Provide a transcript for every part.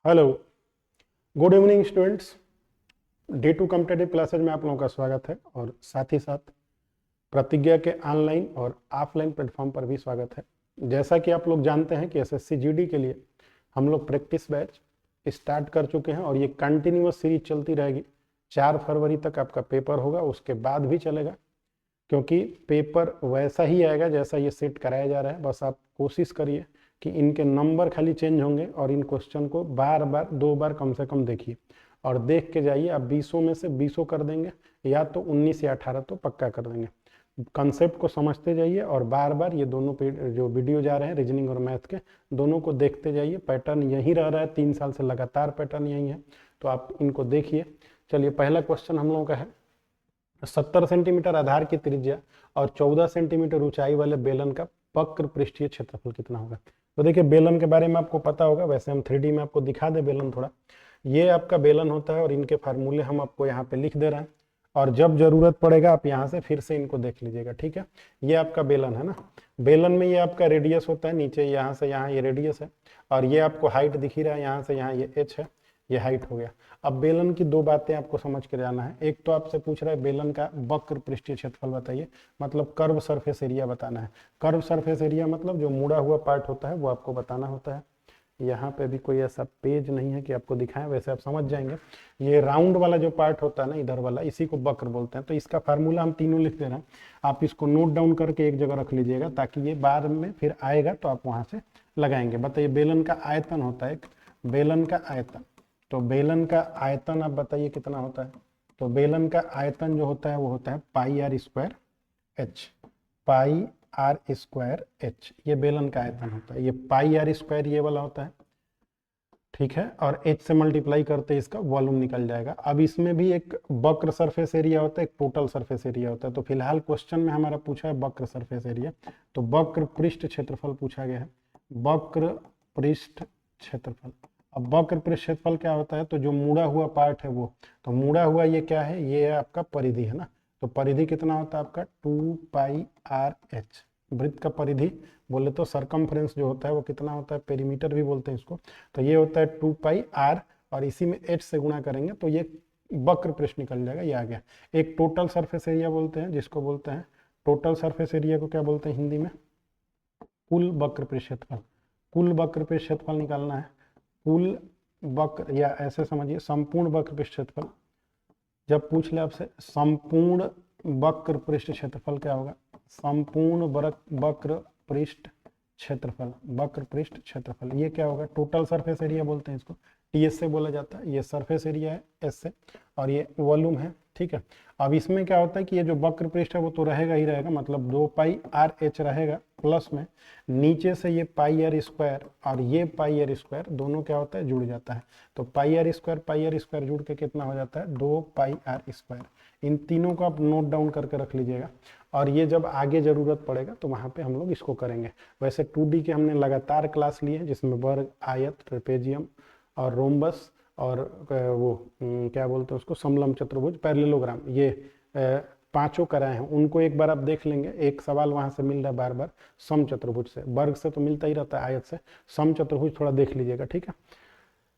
Hello, good evening students. Day two competitive classes में आप लोगों का स्वागत है और साथ ही साथ प्रतिज्ञा के ऑनलाइन और ऑफलाइन प्लेटफॉर्म पर भी स्वागत है। जैसा कि आप लोग जानते हैं कि एसएससी जीडी के लिए हम लोग प्रैक्टिस बैच स्टार्ट कर चुके हैं और ये कंटिन्यूअस सीरीज चलती रहेगी। 4 फरवरी तक आपका पेपर होगा, उसके बाद भी चलेगा, क्योंकि पेपर वैसा ही आएगा जैसा ये सेट कराया जा रहा है। बस आप कोशिश करिए कि इनके नंबर खाली चेंज होंगे और इन क्वेश्चन को बार बार 2 बार कम से कम देखिए और देख के जाइए। आप 20 में से 20 कर देंगे या तो 19 या 18 तो पक्का कर देंगे। कंसेप्ट को समझते जाइए और बार बार ये दोनों जो वीडियो जा रहे हैं रीजनिंग और मैथ के, दोनों को देखते जाइए। पैटर्न यही रह रहा है, 3 साल से लगातार पैटर्न यही है, तो आप इनको देखिए। चलिए, पहला क्वेश्चन हम लोगों का है 70 सेंटीमीटर आधार की त्रिज्या और 14 सेंटीमीटर ऊंचाई वाले बेलन का वक्र पृष्ठीय क्षेत्रफल कितना होगा। तो देखिए, बेलन के बारे में आपको पता होगा, वैसे हम 3D में आपको दिखा दे बेलन थोड़ा। ये आपका बेलन होता है और इनके फार्मूले हम आपको यहाँ पे लिख दे रहे हैं और जब जरूरत पड़ेगा आप यहाँ से फिर से इनको देख लीजिएगा, ठीक है। ये आपका बेलन है ना, बेलन में ये आपका रेडियस होता है, नीचे यहाँ से यहाँ ये रेडियस है और ये आपको हाइट दिख ही रहा है, यहाँ से यहाँ ये h है, ये हाइट हो गया। अब बेलन की 2 बातें आपको समझ के जाना है। एक तो आपसे पूछ रहा है बेलन का वक्र पृष्ठीय क्षेत्रफल बताइए, मतलब कर्व सरफेस एरिया बताना है। कर्व सरफेस एरिया मतलब जो मुड़ा हुआ पार्ट होता है वो आपको बताना होता है। यहाँ पे भी कोई ऐसा पेज नहीं है कि आपको दिखाएं, वैसे आप समझ जाएंगे। ये राउंड वाला जो पार्ट होता है ना, इधर वाला, इसी को वक्र बोलते हैं। तो इसका फार्मूला हम तीनों लिख दे रहे हैं, आप इसको नोट डाउन करके एक जगह रख लीजिएगा ताकि ये बाद में फिर आएगा तो आप वहां से लगाएंगे। बताइए, बेलन का आयतन होता है, बेलन का आयतन, तो बेलन का आयतन आप बताइए कितना होता है। तो बेलन का आयतन जो होता है वो होता है pi R square H, pi R square H, ये बेलन का आयतन होता है। ये पाई आर स्क्वायर ये वाला होता है, ठीक है, और एच से मल्टीप्लाई करते इसका वॉल्यूम निकल जाएगा। अब इसमें भी एक वक्र सरफेस एरिया होता है, एक टोटल सरफेस एरिया होता है। तो फिलहाल क्वेश्चन में हमारा पूछा है वक्र सरफेस एरिया, तो वक्र पृष्ठ क्षेत्रफल पूछा गया है, वक्र पृष्ठ क्षेत्रफल। अब वक्र पृष्ठ क्षेत्रफल क्या होता है, तो जो मुड़ा हुआ पार्ट है वो, तो मुड़ा हुआ ये क्या है, ये है आपका परिधि, है ना। तो परिधि कितना होता है आपका 2 पाई आर एच। वृत्त का परिधि बोले तो सरकमफ्रेंस जो होता है वो कितना होता है, पेरीमीटर भी बोलते हैं इसको। तो ये होता है 2 पाई आर और इसी में एच से गुणा करेंगे तो ये वक्र पृष्ठ निकल जाएगा, ये आ गया। एक टोटल सरफेस एरिया बोलते हैं, जिसको बोलते हैं टोटल सरफेस एरिया को क्या बोलते हैं हिंदी में, कुल वक्र पृष्ठ क्षेत्रफल। कुल वक्र पृष्ठ क्षेत्रफल निकालना है, कुल वक्र, या ऐसे समझिए संपूर्ण वक्र पृष्ठ क्षेत्रफल। जब पूछ ले आपसे संपूर्ण वक्र पृष्ठ क्षेत्रफल क्या होगा, संपूर्ण वक्र पृष्ठ क्षेत्रफल, वक्र पृष्ठ क्षेत्रफल ये क्या होगा, टोटल सरफेस एरिया बोलते हैं इसको, टीएस से बोला जाता है। ये सरफेस एरिया है एस से और ये वॉल्यूम है, ठीक है। अब इसमें क्या होता है कि ये जो वक्र पृष्ठ है वो तो रहेगा ही रहेगा, मतलब 2 पाई आर एच रहेगा, प्लस में नीचे से ये पाई आर स्क्वायर और ये पाई आर स्क्वायर दोनों क्या होता है, जुड़ जाता है। तो पाई आर स्क्वायर जुड़ के कितना हो जाता है, 2 पाई आर स्क्वायर। इन तीनों को आप नोट डाउन करके रख लीजिएगा और ये जब आगे जरूरत पड़ेगा तो वहां पे हम लोग इसको करेंगे। वैसे 2D के हमने लगातार क्लास लिए हैं, जिसमें वर्ग, आयत, ट्रेपेजियम और रोम्बस और वो क्या बोलते हैं उसको, समलम चतुर्भुज, पैरेललोग्राम, ये 5 कराए हैं। उनको एक बार आप देख लेंगे। एक सवाल वहां से मिल रहा है बार बार सम चतुर्भुज से, वर्ग से तो मिलता ही रहता है, आयत से, सम चतुर्भुज थोड़ा देख लीजिएगा, ठीक है।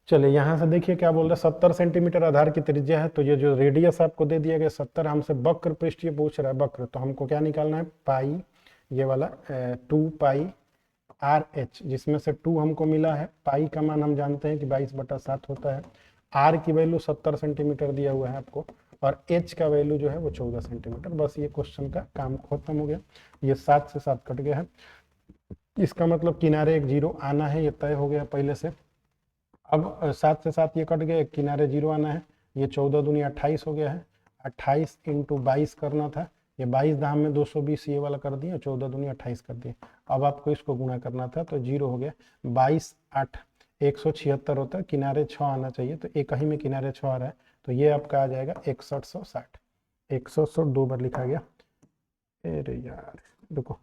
चलिए, यहाँ से देखिए क्या बोल रहा है, 70 सेंटीमीटर आधार की त्रिज्या है, तो ये जो रेडियस आपको दे दिया गया 70, हमसे वक्र पृष्ठ ये पूछ रहा है वक्र, तो हमको क्या निकालना है, पाई, ये वाला 2 पाई आर एच, जिसमें से 2 हमको मिला है, पाई का मान हम जानते हैं कि 22/7 होता है, आर की वैल्यू 70 सेंटीमीटर दिया हुआ है आपको और एच का वैल्यू जो है वो 14 सेंटीमीटर। बस ये क्वेश्चन का काम खत्म हो गया। ये 7 से 7 कट गया है, इसका मतलब किनारे एक 0 आना है, ये तय हो गया पहले से। अब 7 से 7 ये कट गए, किनारे 0 आना है, ये 14 दूनी 28 हो गया है, 28 × 22 करना था, ये 22 दाम में 220 ये वाला कर दिया, 14 दूनी 28 कर दिया। अब आपको इसको गुणा करना था तो 0 हो गया, 22 8 176 होता है, किनारे 6 आना चाहिए, तो एक ही में किनारे 6 आ रहा है, तो ये आपका आ जाएगा 6160। 160 2 बार लिखा गया, अरे यार देखो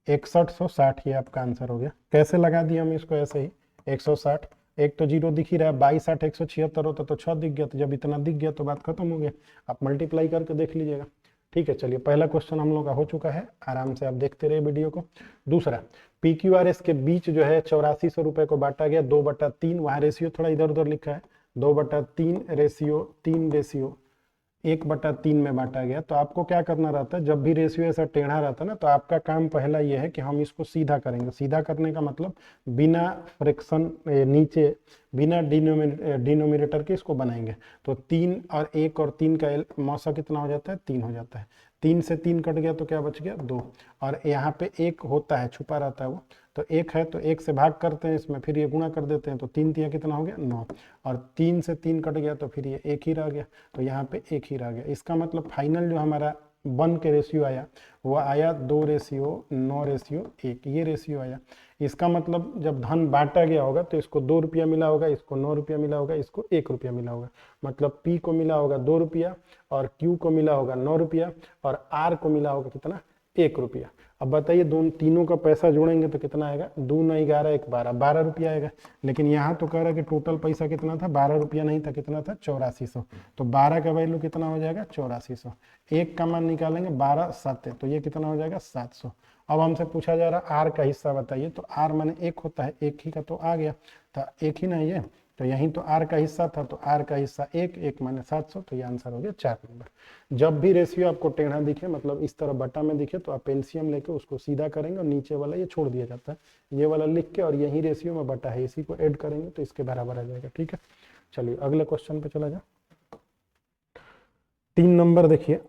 6160 ये आपका आंसर हो गया। कैसे लगा दिया हम इसको, ऐसे ही 160, एक तो 0 दिख ही रहा है, 22 8 176 होता तो 6 दिख गया, तो जब इतना दिख गया तो बात खत्म हो गया। आप मल्टीप्लाई करके देख लीजिएगा, ठीक है, चलिए पहला क्वेश्चन हम लोग का हो चुका है, आराम से आप देखते रहिए वीडियो को। दूसरा, PQRS के बीच जो है 8400 रुपए को बांटा गया 2/3, वहां रेशियो थोड़ा इधर उधर लिखा है, 2/3 रेशियो 3 रेशियो 1/3 में बांटा गया। तो आपको क्या करना रहता है, जब भी रेशियो ऐसा टेढ़ा रहता है ना, तो आपका काम पहला ये है कि हम इसको सीधा करेंगे। सीधा करने का मतलब बिना फ्रैक्शन नीचे, बिना डिनोमिनेटर के इसको बनाएंगे। तो 3 और 1 और 3 का मौसा कितना हो जाता है, 3 हो जाता है। 3 से 3 कट गया तो क्या बच गया, 2। और यहाँ पे 1 होता है, छुपा रहता है वो, तो 1 है तो 1 से भाग करते हैं इसमें, फिर ये गुणा कर देते हैं, तो 3 तिया कितना हो गया, 9। और 3 से 3 कट गया तो फिर ये 1 ही रह गया, तो यहाँ पे 1 ही रह गया। इसका मतलब फाइनल जो हमारा 1 के रेशियो आया वो आया 2:9:1, ये रेशियो आया। इसका मतलब जब धन बांटा गया होगा तो इसको 2 रुपया मिला होगा, इसको 9 रुपया मिला होगा, इसको 1 रुपया मिला होगा। मतलब P को मिला होगा 2 रुपया और Q को मिला होगा 9 रुपया और R को मिला होगा कितना, 1 रुपया। अब बताइए दोनों तीनों का पैसा जोड़ेंगे तो कितना आएगा, 2 9 11 1 12, 12 रुपया आएगा। लेकिन यहाँ तो कह रहा है कि टोटल पैसा कितना था, 12 रुपया नहीं था, कितना था, 8400। तो 12 का वैल्यू कितना हो जाएगा, 8400। 1 का मान निकालेंगे, 12 7 है, तो ये कितना हो जाएगा, 700। अब हमसे पूछा जा रहा आर का हिस्सा बताइए, तो आर माने 1 होता है, 1 ही का तो आ गया, तो 1 ही नहीं है, तो यहीं तो आर का हिस्सा था, तो आर का हिस्सा 1 माने 700, तो ये आंसर हो गया 4 नंबर। जब भी रेशियो आपको टेढ़ा दिखे, मतलब इस तरह बटा में दिखे, तो आप एलसीएम लेके उसको सीधा करेंगे और नीचे वाला ये छोड़ दिया जाता है, ये वाला लिख के, और यही रेशियो में बटा है, इसी को ऐड करेंगे तो इसके बराबर आ जाएगा। ठीक है, चलिए अगले क्वेश्चन पे चला जाए। 3 नंबर देखिए।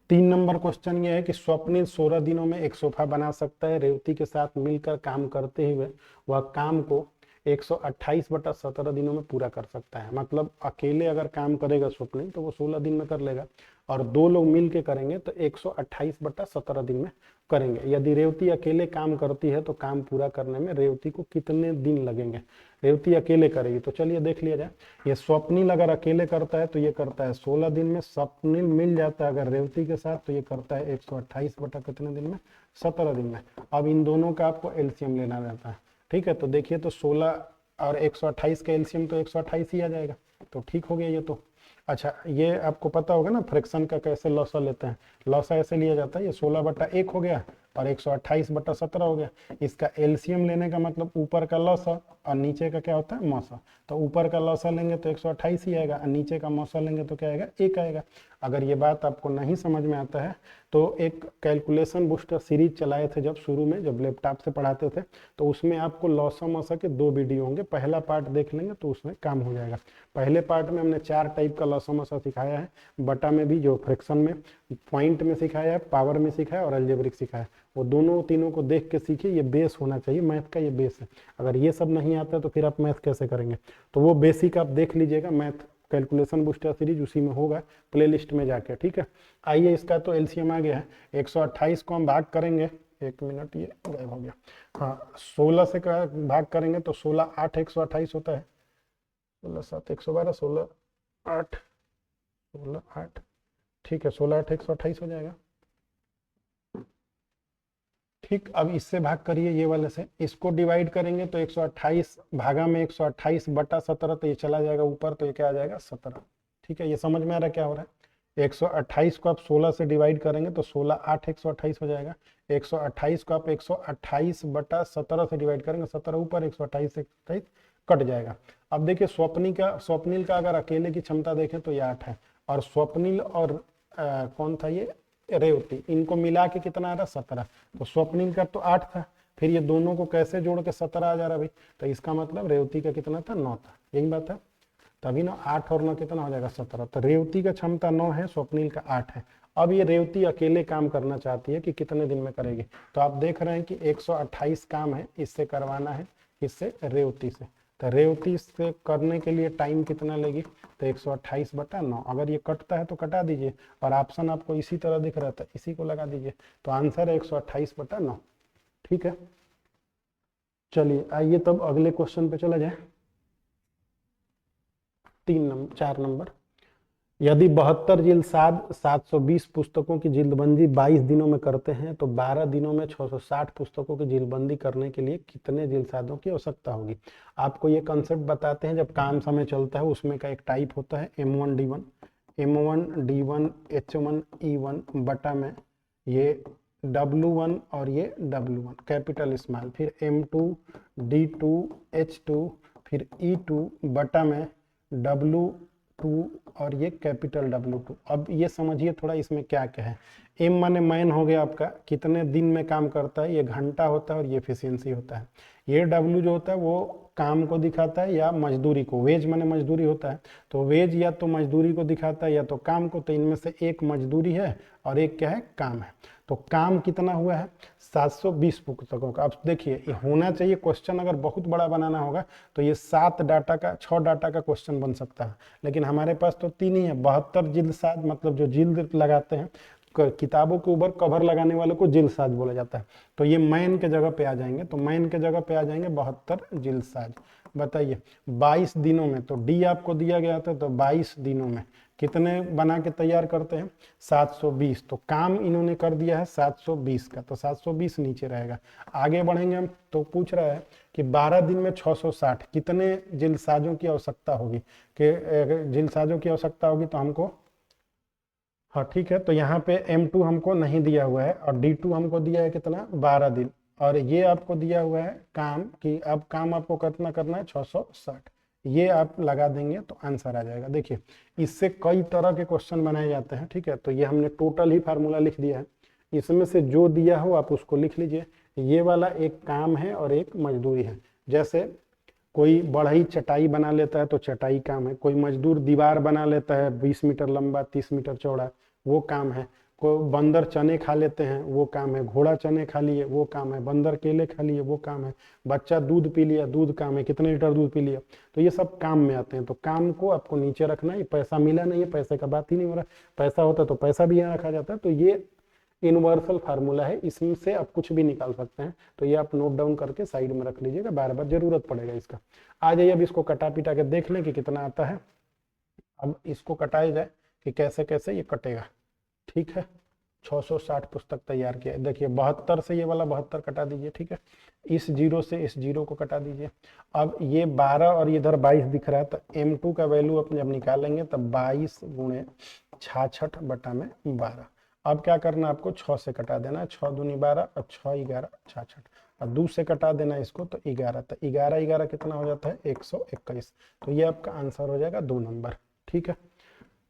3 नंबर क्वेश्चन ये है कि स्वप्निल 16 दिनों में एक सोफा बना सकता है। रेवती के साथ मिलकर काम करते हुए वह काम को 128/17 दिनों में पूरा कर सकता है। मतलब अकेले अगर काम करेगा स्वप्निल तो वो 16 दिन में कर लेगा, और 2 लोग मिल के करेंगे तो 128/17 दिन में करेंगे। यदि रेवती अकेले काम करती है तो काम पूरा करने में रेवती को कितने दिन लगेंगे। रेवती अकेले करेगी तो चलिए देख लिया जाए। ये स्वप्निल अगर अकेले करता है तो ये करता है 16 दिन में, स्वप्निल मिल जाता है अगर रेवती के साथ तो ये करता है 128 बटा कितने दिन में, 17 दिन में। अब इन दोनों का आपको एलसीएम लेना रहता है। ठीक है, तो देखिए तो 16 और 128 का एलसीएम तो 128 ही आ जाएगा, तो ठीक हो गया ये तो। अच्छा, ये आपको पता होगा ना फ्रैक्शन का कैसे लॉसा लेते हैं। लॉसा ऐसे लिया जाता है, ये 16/1 हो गया और 128/17 हो गया। इसका एलसीएम लेने का मतलब ऊपर का लॉसा और नीचे का क्या होता है, मौसा। तो ऊपर का लॉसा लेंगे तो 128 ही आएगा और नीचे का मौसा लेंगे तो क्या आएगा, 1 आएगा। अगर ये बात आपको नहीं समझ में आता है तो एक कैलकुलेशन बूस्टर सीरीज चलाए थे जब शुरू में, जब लैपटॉप से पढ़ाते थे, तो उसमें आपको लॉसा मौसा के 2 वीडियो होंगे। पहला पार्ट देख लेंगे तो उसमें काम हो जाएगा। पहले पार्ट में हमने 4 टाइप का लॉसा मौसा सिखाया है, बटा में भी, जो फ्रैक्शन में, पॉइंट में सिखाया है, पावर में सिखाया और अलजेब्रिक सिखाया है। वो दोनों तीनों को देख के सीखिए, ये बेस होना चाहिए मैथ का, ये बेस है। अगर ये सब नहीं आता तो फिर आप मैथ कैसे करेंगे। तो वो बेसिक आप देख लीजिएगा, मैथ कैलकुलेशन बूस्टर सीरीज उसी में होगा, प्लेलिस्ट में जाके। ठीक है, आइए इसका तो एलसीएम आ गया है। 128 को हम भाग करेंगे, 1 मिनट ये गायब हो गया, हाँ 16 से भाग करेंगे तो 16 8 128 होता है, 16 7 112, 16 8 16 8, ठीक है 16 8 128 हो जाएगा। ठीक, अब इससे भाग करिए ये वाले से, इसको डिवाइड करेंगे तो 128 भागा में 128/17, तो ये चला जाएगा ऊपर, तो ये क्या आ जाएगा, 17। ठीक है, ये समझ में आ रहा है क्या हो रहा है। 128 को आप 16 से डिवाइड करेंगे तो 16 8 128 हो जाएगा। 128 को आप 128/17 से डिवाइड करेंगे, 17 ऊपर, 128 से 128 कट जाएगा। अब देखिए स्वप्निल का अगर अकेले की क्षमता देखें तो ये 8 है, और स्वप्निल और कौन था ये, रेवती, इनको मिला के कितना आ रहा, 17। तो स्वप्निल का तो 8 था, फिर ये दोनों को कैसे जोड़ के 17 आ जा रहा भाई, तो इसका मतलब रेवती का कितना था, 9 था, यही बात है। तभी ना 8 और 9 कितना हो जाएगा, 17। तो रेवती का क्षमता 9 है, स्वप्निल का 8 है। अब ये रेवती अकेले काम करना चाहती है कि कितने दिन में करेगी, तो आप देख रहे हैं कि 128 काम है, इससे करवाना है, इससे रेवती से। तो रेवती से करने के लिए टाइम कितना लेगी, तो 128/9। अगर ये कटता है तो कटा दीजिए, और ऑप्शन आपको इसी तरह दिख रहा था, इसी को लगा दीजिए, तो आंसर है 128/9। ठीक है, चलिए आइए तब अगले क्वेश्चन पे चला जाए। 4 नंबर, यदि 72 जिल्द 720 पुस्तकों की जिल्दबंदी 22 दिनों में करते हैं तो 12 दिनों में 660 पुस्तकों की जिल्दबंदी करने के लिए कितने जिल्दसाजों की आवश्यकता होगी। आपको ये कंसेप्ट बताते हैं, जब काम समय चलता है उसमें का एक टाइप होता है M1D1, M1 D1 H1 E1 बटा में ये W1 और ये W1 कैपिटल स्मॉल, फिर M2 D2 H2 फिर E2 बटा में W2 और ये कैपिटल W2। अब ये समझिए थोड़ा इसमें क्या क्या है। M माने मैन हो गया आपका, कितने दिन में काम करता है, ये घंटा होता है और ये एफिशिएंसी होता है। ये W जो होता है वो काम को दिखाता है या मजदूरी को, वेज माने मजदूरी होता है, तो वेज या तो मजदूरी को दिखाता है या तो काम को, तो इनमें से एक मजदूरी है और एक क्या है, काम है। तो काम कितना हुआ है 720 पुस्तकों का। अब देखिए ये होना चाहिए, क्वेश्चन अगर बहुत बड़ा बनाना होगा तो ये 7 डाटा का 6 डाटा का क्वेश्चन बन सकता है, लेकिन हमारे पास तो 3 ही है। 72 जिल्दसाज मतलब जो जिल्द लगाते हैं किताबों के ऊपर कवर लगाने वाले को जिल्दसाज बोला जाता है, तो ये मैन के जगह पे आ जाएंगे, तो मैन के जगह पे आ जाएंगे 72 जिल्दसाज। बताइए 22 दिनों में, तो डी आपको दिया गया था, तो 22 दिनों में कितने बना के तैयार करते हैं 720। तो काम इन्होंने कर दिया है 720 का, तो 720 नीचे रहेगा। आगे बढ़ेंगे हम, तो पूछ रहा है कि 12 दिन में 660 कितने जिल्दसाजों की आवश्यकता होगी, कि जिल्दसाजों की आवश्यकता होगी, तो हमको हाँ ठीक है, तो यहाँ पे M2 हमको नहीं दिया हुआ है और D2 हमको दिया है कितना 12 दिन, और ये आपको दिया हुआ है काम कि अब काम आपको कितना करना है 660, ये आप लगा देंगे तो आंसर आ जाएगा। देखिए इससे कई तरह के क्वेश्चन बनाए जाते हैं, ठीक है, तो ये हमने टोटल ही फार्मूला लिख दिया है, इसमें से जो दिया हो आप उसको लिख लीजिए। ये वाला एक काम है और एक मजदूरी है। जैसे कोई बढ़ई चटाई बना लेता है तो चटाई काम है, कोई मजदूर दीवार बना लेता है 20 मीटर लंबा 30 मीटर चौड़ा, वो काम है। कोई बंदर चने खा लेते हैं, वो काम है। घोड़ा चने खा लिए, वो काम है। बंदर केले खा लिए, वो काम है। बच्चा दूध पी लिया, दूध काम है, कितने लीटर दूध पी लिया, तो ये सब काम में आते हैं। तो काम को आपको नीचे रखना है। पैसा मिला नहीं है, पैसे का बात ही नहीं हो रहा, पैसा होता तो पैसा भी यहाँ रखा जाता है। तो ये यूनिवर्सल फार्मूला है, इसमें से आप कुछ भी निकाल सकते हैं, तो ये आप नोट डाउन करके साइड में रख लीजिएगा, बार बार जरूरत पड़ेगा इसका। आ जाइए अब इसको कटा पिटा के देख लें कि कितना आता है। अब इसको कटाया जाए कि कैसे कैसे ये कटेगा, ठीक है। 660 पुस्तक तैयार किया, देखिए 72 से ये वाला 72 कटा दीजिए, ठीक है। इस जीरो से इस जीरो को कटा दीजिए। अब ये 12 और इधर 22 दिख रहा है, तो M2 का वैल्यू अपने जब निकालेंगे तब 22 गुणे 66 बटा में 12। अब क्या करना है आपको, 6 से कटा देना है, 6 दूनी 12 और 6 11 66, और 2 से कटा देना इसको तो 11, तो 11 11 कितना हो जाता है 121। तो ये आपका आंसर हो जाएगा 2 नंबर, ठीक है।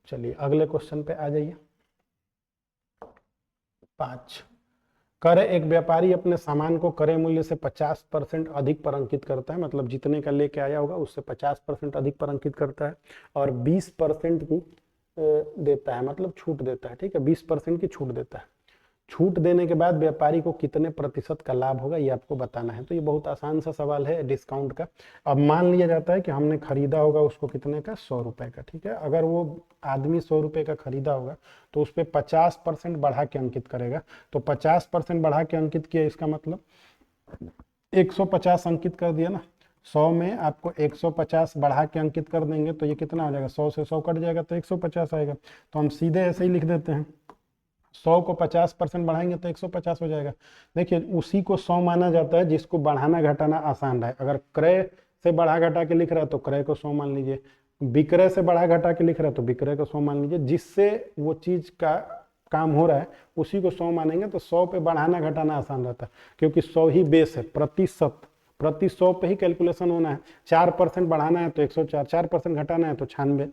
चलिए अगले क्वेश्चन पे आ जाइए। 5, कर एक व्यापारी अपने सामान को क्रय मूल्य से 50% अधिक पर अंकित करता है, मतलब जितने का लेके आया होगा उससे 50% अधिक पर अंकित करता है, और 20% की देता है, मतलब छूट देता है, ठीक है, 20% की छूट देता है। छूट देने के बाद व्यापारी को कितने प्रतिशत का लाभ होगा ये आपको बताना है। तो ये बहुत आसान सा सवाल है डिस्काउंट का। अब मान लिया जाता है कि हमने खरीदा होगा उसको कितने का, 100 रुपए का, ठीक है। अगर वो आदमी 100 रुपए का खरीदा होगा तो उस पर 50% बढ़ा के अंकित करेगा। तो 50% बढ़ा के अंकित किया, इसका मतलब 150 अंकित कर दिया ना। 100 में आपको 150 बढ़ा के अंकित कर देंगे तो ये कितना हो जाएगा, 100 से 100 कट जाएगा तो 150 आएगा। तो हम सीधे ऐसे ही लिख देते हैं, 100 को 50% बढ़ाएंगे तो 150 हो जाएगा। देखिए उसी को 100 माना जाता है जिसको बढ़ाना घटाना आसान रहे। अगर क्रय से बढ़ा घटा के लिख रहा है तो क्रय को 100 मान लीजिए, विक्रय से बढ़ा घटा के लिख रहा है तो विक्रय को 100 मान लीजिए। जिससे वो चीज का काम हो रहा है उसी को 100 मानेंगे, तो 100 पे बढ़ाना घटाना आसान रहता है, क्योंकि 100 ही बेस है। प्रतिशत प्रति 100 पे ही कैलकुलेशन होना है। 4% बढ़ाना है तो 104, 4% घटाना है तो 96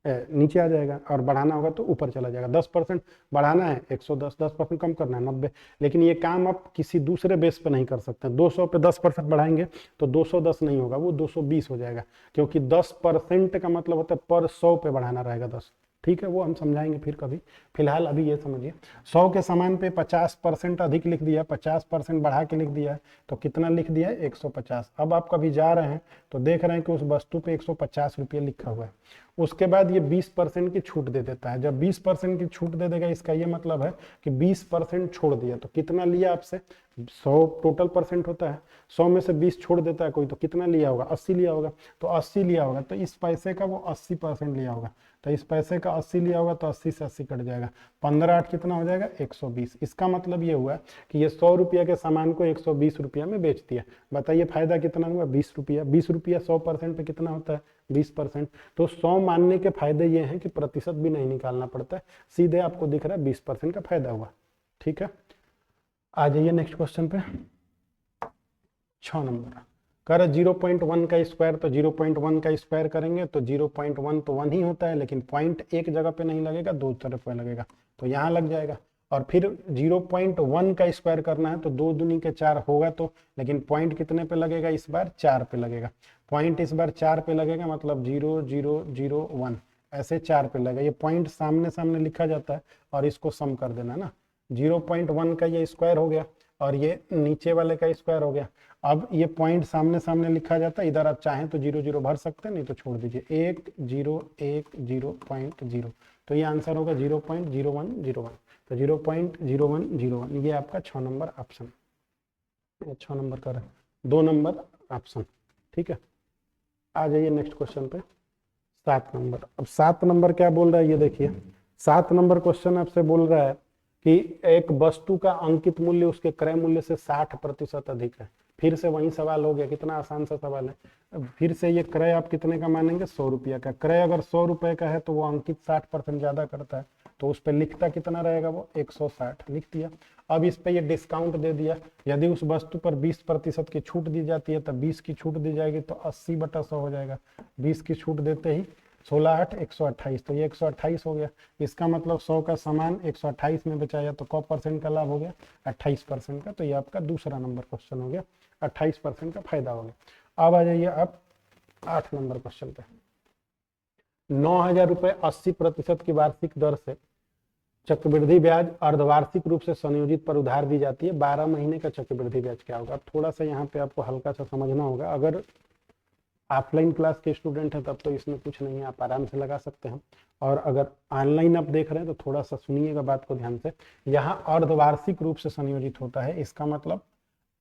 नीचे आ जाएगा, और बढ़ाना होगा तो ऊपर चला जाएगा। 10% बढ़ाना है 110, 10% कम करना है 90। लेकिन ये काम आप किसी दूसरे बेस पे नहीं कर सकते। 200 पे 10% बढ़ाएंगे तो 210 नहीं होगा, वो 220 हो जाएगा, क्योंकि 10% का मतलब होता है पर 100 पे बढ़ाना रहेगा 10, ठीक है। वो हम समझाएंगे फिर कभी, फिलहाल अभी ये समझिए। 100 के सामान पे 50% अधिक लिख दिया, 50% बढ़ा के लिख दिया है, तो कितना लिख दिया है 150। अब आप कभी जा रहे हैं तो देख रहे हैं कि उस वस्तु पे 150 रुपये लिखा हुआ है। उसके बाद ये 20% की छूट दे देता है। जब 20% की छूट दे देगा, इसका ये मतलब है कि 20% छोड़ दिया। तो कितना लिया आपसे, 100 टोटल परसेंट होता है, 100 में से 20 छोड़ देता है कोई, तो कितना लिया होगा, 80 लिया होगा। तो 80 लिया होगा तो इस पैसे का वो 80% लिया होगा, तो इस पैसे का 80 लिया होगा तो 80 से 80 कट जाएगा। 15 8 कितना हो जाएगा 120। इसका मतलब ये हुआ कि ये 100 रुपया के सामान को 120 रुपया में बेच दिया। बताइए फायदा कितना हुआ, 20 रुपया। 20 रुपया 100% पे कितना होता है 20%। तो 100 मानने के फायदे ये हैं कि प्रतिशत भी नहीं निकालना पड़ता है, सीधे आपको दिख रहा है 20% का फायदा हुआ। ठीक है, आ जाइए नेक्स्ट क्वेश्चन पे। 6 नंबर कह रहा 0.1 का स्क्वायर, तो 0.1 का स्क्वायर करेंगे तो 0.1 तो 1 ही होता है, लेकिन पॉइंट एक जगह पे नहीं लगेगा, दो तरफ पे लगेगा, तो यहाँ लग जाएगा। और फिर 0.1 का स्क्वायर करना है तो 2 दूनी के 4 होगा, तो लेकिन पॉइंट कितने पे लगेगा इस बार, 4 पे लगेगा। पॉइंट इस बार 4 पे लगेगा, मतलब 0 0 0 1 ऐसे 4 पे लगेगा। ये पॉइंट सामने सामने लिखा जाता है और इसको सम कर देना ना। 0.1 का ये स्क्वायर हो गया और ये नीचे वाले का स्क्वायर हो गया। अब ये पॉइंट सामने सामने लिखा जाता है, इधर आप चाहें तो 0 0 भर सकते हैं, नहीं तो छोड़ दीजिए। 1 0 1 0.0, तो ये आंसर होगा 0.0101। तो 0.0101 ये आपका 6 नंबर ऑप्शन, 6 नंबर का 2 नंबर ऑप्शन। ठीक है, आ जाइए नेक्स्ट क्वेश्चन पे। 7 नंबर। अब 7 नंबर क्या बोल रहा है ये देखिए। 7 नंबर क्वेश्चन आपसे बोल रहा है कि एक वस्तु का अंकित मूल्य उसके क्रय मूल्य से 60% अधिक है। फिर से वही सवाल हो गया, कितना आसान सा सवाल है। फिर से ये क्रय आप कितने का मानेंगे, 100 रुपया का। क्रय अगर 100 रुपए का है तो वो अंकित 60% ज्यादा करता है, तो उस पर लिखता कितना रहेगा, वो 160 लिख दिया। अब इस पे ये डिस्काउंट दे दिया, यदि उस वस्तु पर 20% की छूट दी जाती है तो 20 की छूट दी जाएगी, तो 80/100 हो जाएगा। 20 की छूट देते ही 16 8 128, तो ये 128 हो गया। इसका मतलब 100 का सामान 128 में बेचाया, तो कौ परसेंट का लाभ हो गया, 28% का। तो ये आपका दूसरा नंबर क्वेश्चन हो गया, 28% का फायदा हो गया। अब आ जाइए आप 8 नंबर क्वेश्चन पे। 9,000 रुपए 80% की वार्षिक दर से चक्रवृद्धि ब्याज अर्धवार्षिक रूप से संयोजित पर उधार दी जाती है। 12 महीने का चक्रवृद्धि ब्याज क्या होगा। अब थोड़ा सा यहाँ पे आपको हल्का सा समझना होगा। अगर ऑफलाइन क्लास के स्टूडेंट हैं तब तो इसमें कुछ नहीं है, आप आराम से लगा सकते हैं। और अगर ऑनलाइन आप देख रहे हैं तो थोड़ा सा सुनिएगा बात को ध्यान से। यहाँ अर्धवार्षिक रूप से संयोजित होता है, इसका मतलब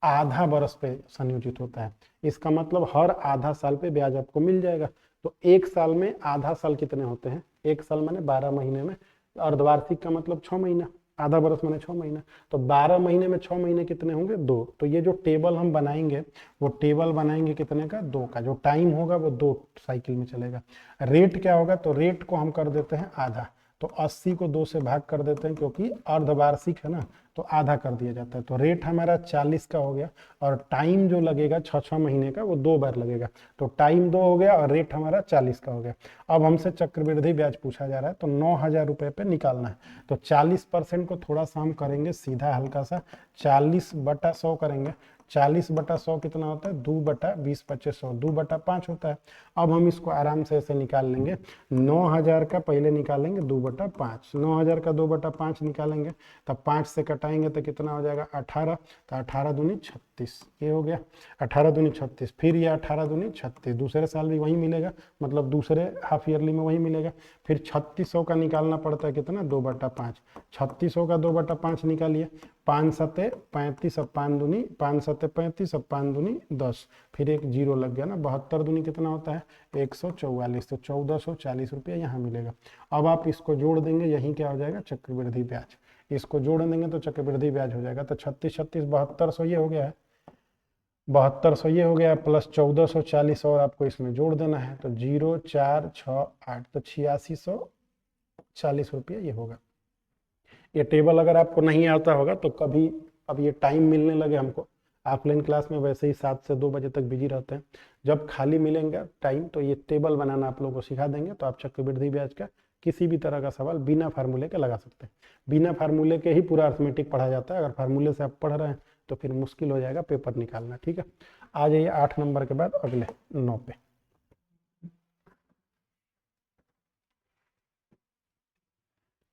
आधा बरस पे संयोजित होता है। इसका मतलब हर आधा साल पे ब्याज आपको मिल जाएगा। तो एक साल में आधा साल कितने होते हैं, एक साल माने 12 महीने में, अर्धवार्षिक का मतलब 6 महीना, आधा बरस माने 6 महीना। तो 12 महीने में 6 महीने कितने होंगे, 2। तो ये जो टेबल हम बनाएंगे वो टेबल बनाएंगे कितने का, 2 का। जो टाइम होगा वो 2 साइकिल में चलेगा। रेट क्या होगा, तो रेट को हम कर देते हैं आधा, तो 80 को 2 से भाग कर देते हैं, क्योंकि अर्धवार्षिक है ना, तो आधा कर दिया जाता है। तो रेट हमारा 40 का हो गया, और टाइम जो लगेगा 6 महीने का वो 2 बार लगेगा। तो टाइम 2 हो गया और रेट हमारा 40 का हो गया। अब हमसे चक्रवृद्धि ब्याज पूछा जा रहा है, तो 9,000 रुपए पे निकालना है। तो 40% को थोड़ा सा हम करेंगे सीधा हल्का सा, 40/100 करेंगे। 40/100 कितना होता है, 2/20 25 100, 2/5 होता है। अब हम इसको आराम से ऐसे निकाल लेंगे। 9,000 का पहले निकालेंगे 2/5, 9,000 का 2/5 निकालेंगे, तब 5 से कटाएंगे तो कितना हो जाएगा, 18। तो 18 दूनी 36, ये हो गया 18 दूनी 36। फिर ये 18 दूनी 36, दूसरे साल भी वही मिलेगा, मतलब दूसरे हाफ ईयरली में वही मिलेगा। फिर 3600 का निकालना पड़ता है कितना, 2/5। 3600 का 2/5 निकालिए, 5 सते 35, अब 5 दूनी 5 सते 35, अब 5 दूनी 10, फिर एक जीरो लग गया ना। 72 दूनी कितना होता है, 144, तो 1440 रुपया यहाँ मिलेगा। अब आप इसको जोड़ देंगे, यही क्या हो जाएगा, चक्रवृद्धि ब्याज। इसको जोड़ देंगे तो चक्रवृद्धि ब्याज हो जाएगा। तो 36 36 7200 ये हो गया है, 7200 ये हो गया, प्लस 1440 और आपको इसमें जोड़ देना है, तो 0468, तो 8640 रुपया ये होगा। ये टेबल अगर आपको नहीं आता होगा तो कभी, अब ये टाइम मिलने लगे हमको, ऑफलाइन क्लास में वैसे ही 7 से 2 बजे तक बिजी रहते हैं, जब खाली मिलेंगे टाइम तो ये टेबल बनाना आप लोगों को सिखा देंगे। तो आप चक्रवृद्धि ब्याज का किसी भी तरह का सवाल बिना फार्मूले के लगा सकते हैं। बिना फार्मूले के ही पूरा अर्थमेटिक पढ़ा जाता है। अगर फार्मूले से आप पढ़ रहे हैं तो फिर मुश्किल हो जाएगा पेपर निकालना। ठीक है, आ जाइए 8 नंबर के बाद अगले 9 पे।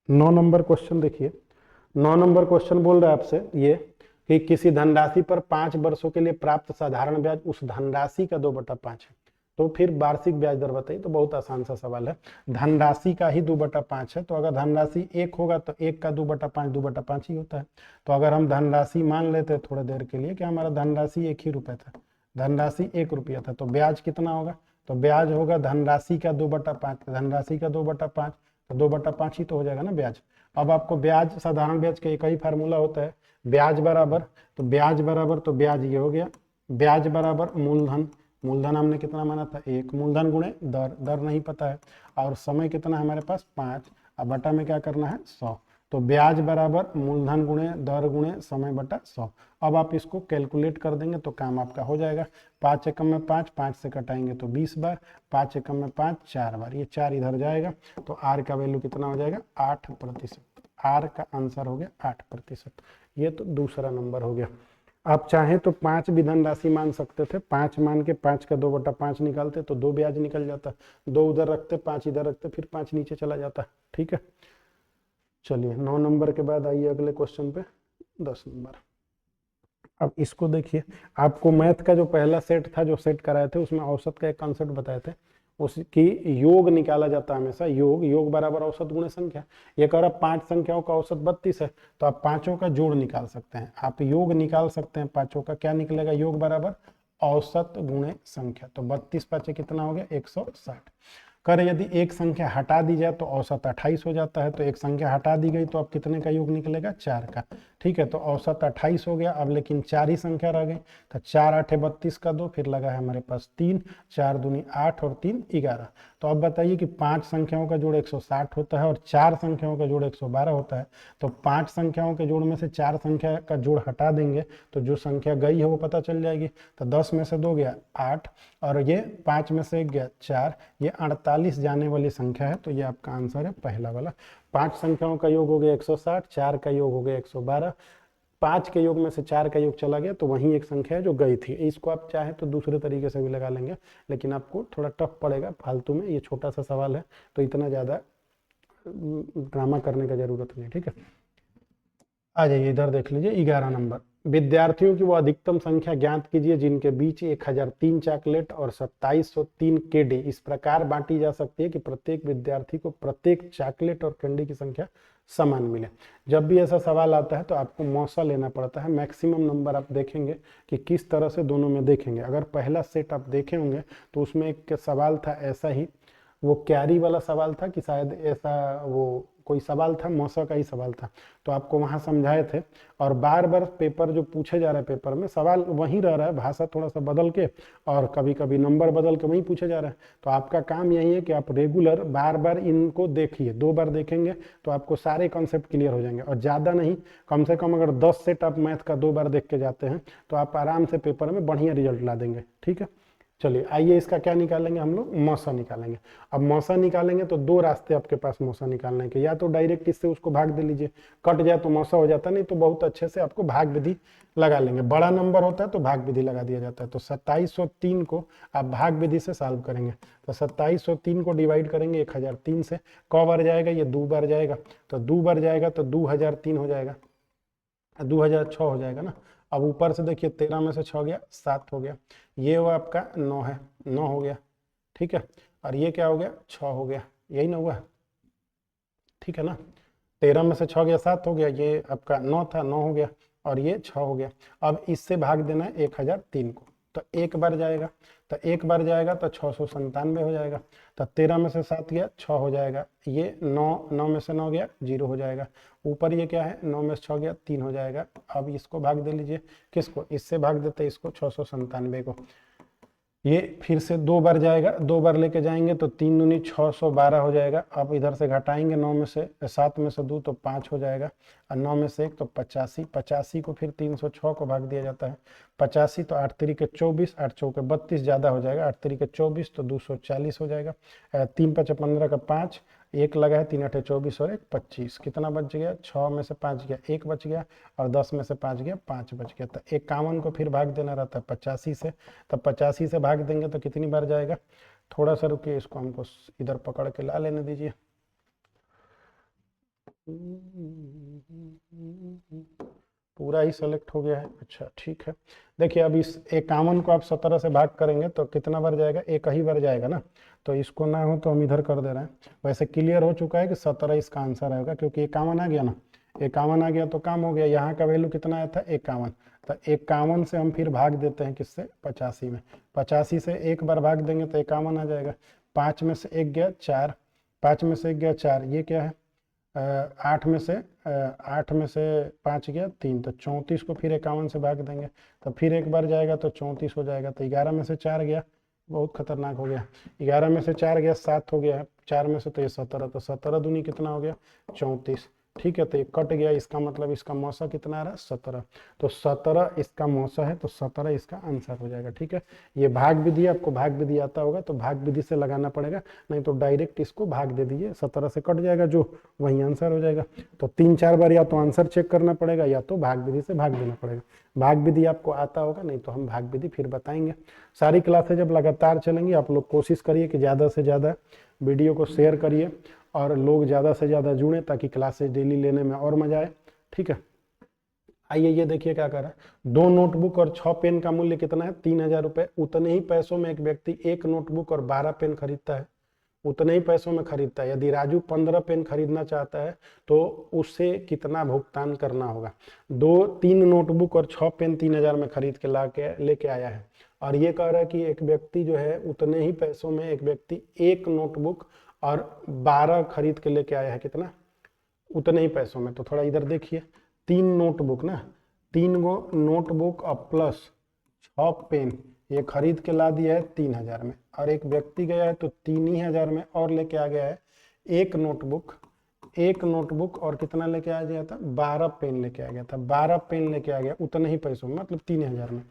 9 नंबर क्वेश्चन देखिए। 9 नंबर क्वेश्चन बोल रहा है आपसे ये कि किसी धनराशि पर 5 वर्षों के लिए प्राप्त साधारण ब्याज उस धनराशि का 2/5 है, तो फिर वार्षिक ब्याज दर बताइए। तो बहुत आसान सा सवाल है, धनराशि का ही 2/5 है, तो अगर धनराशि 1 होगा तो 1 का 2/5 2/5 ही होता है। तो अगर हम धनराशि मान लेते हैं थोड़ी देर के लिए कि हमारा धनराशि 1 ही रुपये था, धनराशि 1 रुपया था, तो ब्याज कितना होगा, तो ब्याज होगा धनराशि का 2/5, धनराशि का 2/5, तो 2/5 ही तो हो जाएगा ना ब्याज। अब आपको ब्याज, साधारण ब्याज का एक ही फार्मूला होता है, ब्याज बराबर, तो ब्याज बराबर, तो ब्याज ये हो गया, ब्याज बराबर मूलधन मूलधन हमने कितना माना था 1, मूलधन गुणे दर, दर नहीं पता है, और समय कितना है हमारे पास 5, अब बटा में क्या करना है 100, तो ब्याज बराबर मूलधन गुणे दर गुणे समय बटा 100। अब आप इसको कैलकुलेट कर देंगे तो काम आपका हो जाएगा। 5 एकम में 5, 5 से कटाएंगे तो 20 बार, 5 एकम में 5 4 बार, ये 4 इधर जाएगा, तो आर का वैल्यू कितना हो जाएगा 8%। आर का आंसर हो गया 8%। ये तो दूसरा नंबर हो गया। आप चाहें तो 5 भी धनराशि मान सकते थे, 5 मान के 5 का 2/5 निकालते तो 2 ब्याज निकल जाता, 2 उधर रखते 5 इधर रखते, फिर 5 नीचे चला जाता। ठीक है, चलिए 9 नंबर के बाद आइए अगले क्वेश्चन पे 10 नंबर। अब इसको देखिए, आपको मैथ का जो पहला सेट था जो सेट कराए थे उसमें औसत का एक कॉन्सेप्ट बताए थे, उसकी योग निकाला जाता है हमेशा, योग बराबर औसत गुणे संख्या। ये कह रहा 5 संख्याओं का औसत 32 है, तो आप पांचों का जोड़ निकाल सकते हैं, आप योग निकाल सकते हैं पांचों का, क्या निकलेगा योग बराबर औसत गुणे संख्या, तो 32 पांचे कितना हो गया 160। कर यदि एक संख्या हटा दी जाए तो औसत 28 हो जाता है, तो एक संख्या हटा दी गई तो अब कितने का योग निकलेगा 4 का। ठीक है, तो औसत 28 हो गया, अब लेकिन 4 ही संख्या रह गई, तो 4 8 32 का 2, फिर लगा है हमारे पास 3, 4 दूनी 8 और 3 11। तो अब बताइए कि 5 संख्याओं का जोड़ 160 होता है और 4 संख्याओं का जोड़ 112 होता है, तो 5 संख्याओं के जोड़ में से 4 संख्या का जोड़ हटा देंगे तो जो संख्या गई है वो पता चल जाएगी। तो 10 में से 2 गया 8 और ये 5 में से 1 गया 4, ये 48 जाने वाली संख्या है, तो ये आपका आंसर है पहला वाला। 5 संख्याओं का योग हो गया 160, 4 का योग हो गया 112, 5 के योग में से 4 का योग चला गया तो वही एक संख्या है जो गई थी। इसको आप चाहे तो दूसरे तरीके से भी लगा लेंगे, लेकिन आपको थोड़ा टफ पड़ेगा फालतू में, ये छोटा सा सवाल है तो इतना ज़्यादा ड्रामा करने का जरूरत नहीं। ठीक है, आ जाइए इधर देख लीजिए 11 नंबर। विद्यार्थियों की वो अधिकतम संख्या ज्ञात कीजिए जिनके बीच 1003 चॉकलेट और 2703 कैंडी इस प्रकार बांटी जा सकती है कि प्रत्येक विद्यार्थी को प्रत्येक चॉकलेट और कैंडी की संख्या समान मिले। जब भी ऐसा सवाल आता है तो आपको मौसा लेना पड़ता है, मैक्सिमम नंबर आप देखेंगे कि किस तरह से दोनों में देखेंगे। अगर पहला सेट आप देखे होंगे तो उसमें एक सवाल था ऐसा ही, वो कैरी वाला सवाल था कि शायद ऐसा वो कोई सवाल था, मौसा का ही सवाल था, तो आपको वहाँ समझाए थे। और बार बार पेपर जो पूछे जा रहे हैं, पेपर में सवाल वहीं रह रहा है, भाषा थोड़ा सा बदल के और कभी कभी नंबर बदल के वहीं पूछे जा रहे हैं। तो आपका काम यही है कि आप रेगुलर बार बार इनको देखिए, 2 बार देखेंगे तो आपको सारे कॉन्सेप्ट क्लियर हो जाएंगे। और ज़्यादा नहीं, कम से कम अगर 10 सेट आप मैथ का 2 बार देख के जाते हैं तो आप आराम से पेपर में बढ़िया रिजल्ट ला देंगे। ठीक है, चलिए आइए इसका क्या निकालेंगे हम लोग, मौसा निकालेंगे। अब मौसा निकालेंगे तो 2 रास्ते आपके पास मौसा निकालने के, या तो डायरेक्ट इससे उसको भाग दे लीजिए, कट जाए तो मौसा हो जाता, नहीं तो बहुत अच्छे से आपको भाग विधि लगा लेंगे। बड़ा नंबर होता है तो भाग विधि लगा दिया जाता है। तो 2703 को आप भाग विधि से सॉल्व करेंगे, तो 2703 को डिवाइड करेंगे 1003 से, क बार जाएगा ये 2 बार जाएगा, तो 2 बार जाएगा तो 2003 हो जाएगा, 2006 हो जाएगा ना। अब ऊपर से देखिए 13 में से 6 गया 7 हो गया, ये वो आपका 9 है, 9 हो गया। ठीक है, और ये क्या हो गया 6 हो गया, यही ना हुआ, ठीक है ना। 13 में से 6 गया 7 हो गया, ये आपका 9 था 9 हो गया और ये 6 हो गया। अब इससे भाग देना है 1003 को, तो एक बार जाएगा, तो एक बार जाएगा तो 697 हो जाएगा, तो 13 में से 7 गया 6 हो जाएगा, ये 9 में से 9 गया 0 हो जाएगा, ऊपर ये क्या है 9 में से 6 गया 3 हो जाएगा। अब इसको भाग दे लीजिए, किसको, इससे भाग देते इसको 697 को, ये फिर से 2 बार जाएगा, 2 बार लेके जाएंगे तो 3 दूनी 612 हो जाएगा। अब इधर से घटाएंगे 9 में से 7 में से 2 तो 5 हो जाएगा, और 9 में से 1 तो 85, 85 को फिर 306 को भाग दिया जाता है, 85 तो 8 3 के 24, 8 चौके 32 ज़्यादा हो जाएगा, 8 3 के 24 तो 240 हो जाएगा, 3 5 15 का 5, 1 लगा है, 3 8 24 और 1 25, कितना बच गया 6 में से 5 गया 1 बच गया, और 10 में से 5 गया 5 बच गया। तो 51 को फिर भाग देना रहता है 85 से, तब 85 से भाग देंगे तो कितनी बार जाएगा, थोड़ा सा रुकिए, इसको हमको इधर पकड़ के ला लेने दीजिए। पूरा ही सेलेक्ट हो गया है, अच्छा ठीक है। देखिए अब इस 51 को आप 17 से भाग करेंगे तो कितना बार जाएगा, एक ही बार जाएगा ना, तो इसको ना हो तो हम इधर कर दे रहे हैं। वैसे क्लियर हो चुका है कि 17 इसका आंसर आएगा, क्योंकि 51 आ गया ना, 51 आ गया तो काम हो गया। यहाँ का वैल्यू कितना आया था 51, तो 51 से हम फिर भाग देते हैं किससे 85 में, 85 से एक बार भाग देंगे तो 51 आ जाएगा। 5 में से 1 गया 4, 5 में से 1 गया 4, ये क्या है 8 में से 8 में से 5 गया 3, तो 34 को फिर 51 से भाग देंगे तो फिर एक बार जाएगा तो 34 हो जाएगा। तो 11 में से 4 गया, बहुत खतरनाक हो गया। 11 में से 4 गया 7 हो गया है, 4 में से तो ये 17, तो 17 दूनी कितना हो गया 34। ठीक है, तो ये कट गया, इसका मतलब इसका मौसा कितना आ रहा है 17। तो 17 इसका मौसा है, तो 17 इसका आंसर हो जाएगा। ठीक है, ये भाग विधि, आपको भाग विधि आता होगा तो भाग विधि से लगाना पड़ेगा, नहीं तो डायरेक्ट इसको भाग दे दीजिए, 17 से कट जाएगा जो, वही आंसर हो जाएगा। तो 3-4 बार या तो आंसर चेक करना पड़ेगा या तो भाग विधि से भाग देना पड़ेगा। भाग विधि आपको आता होगा, नहीं तो हम भाग विधि फिर बताएंगे। सारी क्लासेज जब लगातार चलेंगी, आप लोग कोशिश करिए कि ज़्यादा से ज़्यादा वीडियो को शेयर करिए और लोग ज़्यादा से ज़्यादा जुड़ें ताकि क्लासेज डेली लेने में और मजा आए। ठीक है, आइए ये देखिए क्या कर रहा है। 2 नोटबुक और 6 पेन का मूल्य कितना है 3000 रुपये। उतने ही पैसों में एक व्यक्ति 1 नोटबुक और 12 पेन खरीदता है, उतने ही पैसों में खरीदता है। यदि राजू 15 पेन खरीदना चाहता है तो उससे कितना भुगतान करना होगा। 3 नोटबुक और 6 पेन 3000 में खरीद के ला के लेके आया है, और ये कह रहा है कि एक व्यक्ति जो है उतने ही पैसों में एक व्यक्ति 1 नोटबुक और 12 खरीद के लेके आया है, कितना उतने ही पैसों में। तो थोड़ा इधर देखिए, 3 नोटबुक ना, 3 गो नोटबुक और प्लस 6 पेन ये खरीद के ला दिया है 3000 में, और एक व्यक्ति गया है तो 3000 में और लेके आ गया है 1 नोटबुक और कितना लेके आ गया था 12 पेन लेके आ गया था, 12 पेन लेके आ गया उतने ही पैसों में, मतलब 3000 में।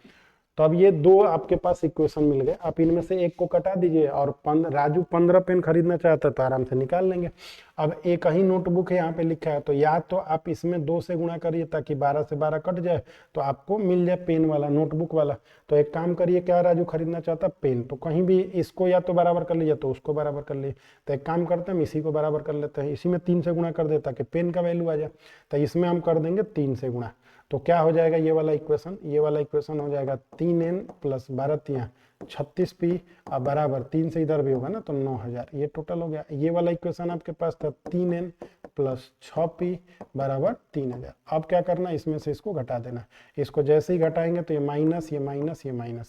तो अब ये 2 आपके पास इक्वेशन मिल गए, आप इनमें से एक को कटा दीजिए, और राजू 15 पेन खरीदना चाहता है तो आराम से निकाल लेंगे। अब एक ही नोटबुक है यहाँ पे लिखा है, तो या तो आप इसमें 2 से गुणा करिए ताकि 12 से 12 कट जाए तो आपको मिल जाए पेन वाला, नोटबुक वाला। तो एक काम करिए, क्या राजू खरीदना चाहता है पेन, तो कहीं भी इसको या तो बराबर कर लीजिए तो उसको बराबर कर लीजिए। तो एक काम करते हैं, हम इसी को बराबर कर लेते हैं, इसी में 3 से गुणा कर दे ताकि पेन का वैल्यू आ जाए। तो इसमें हम कर देंगे 3 से गुणा, तो क्या हो जाएगा ये वाला इक्वेशन हो जाएगा 3n प्लस 12 तिया 36p और बराबर 3 से इधर भी होगा ना तो 9000, ये टोटल हो गया। ये वाला इक्वेशन आपके पास था 3n प्लस 6p बराबर 3000। अब क्या करना, इसमें से इसको घटा देना, इसको जैसे ही घटाएंगे तो ये माइनस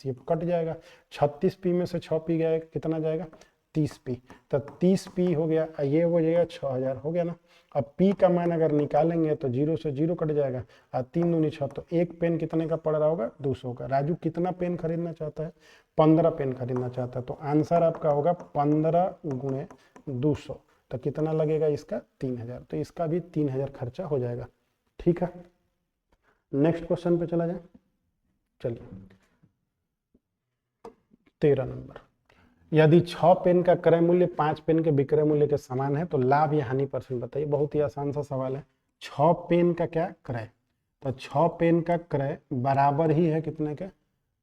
ये कट जाएगा। 36p में से 6p गया, कितना जाएगा 30p, तो 30p हो गया, ये हो जाएगा 6000 हो गया ना। अब p का मान अगर निकालेंगे तो 0 से 0 कट जाएगा, और 3 दूनी 6, तो एक पेन कितने का पड़ रहा होगा 200 का। राजू कितना पेन खरीदना चाहता है 15 पेन खरीदना चाहता है, तो आंसर आपका होगा 15 गुणे 200, तो कितना लगेगा इसका 3000, तो इसका भी 3000 खर्चा हो जाएगा। ठीक है, नेक्स्ट क्वेश्चन पे चला जाए। चलिए 13 नंबर, यदि 6 पेन का क्रय मूल्य 5 पेन के विक्रय मूल्य के समान है तो लाभ या हानि परसेंट बताइए। बहुत ही आसान सा सवाल है। 6 पेन का क्या क्रय, तो 6 पेन का क्रय बराबर ही है कितने के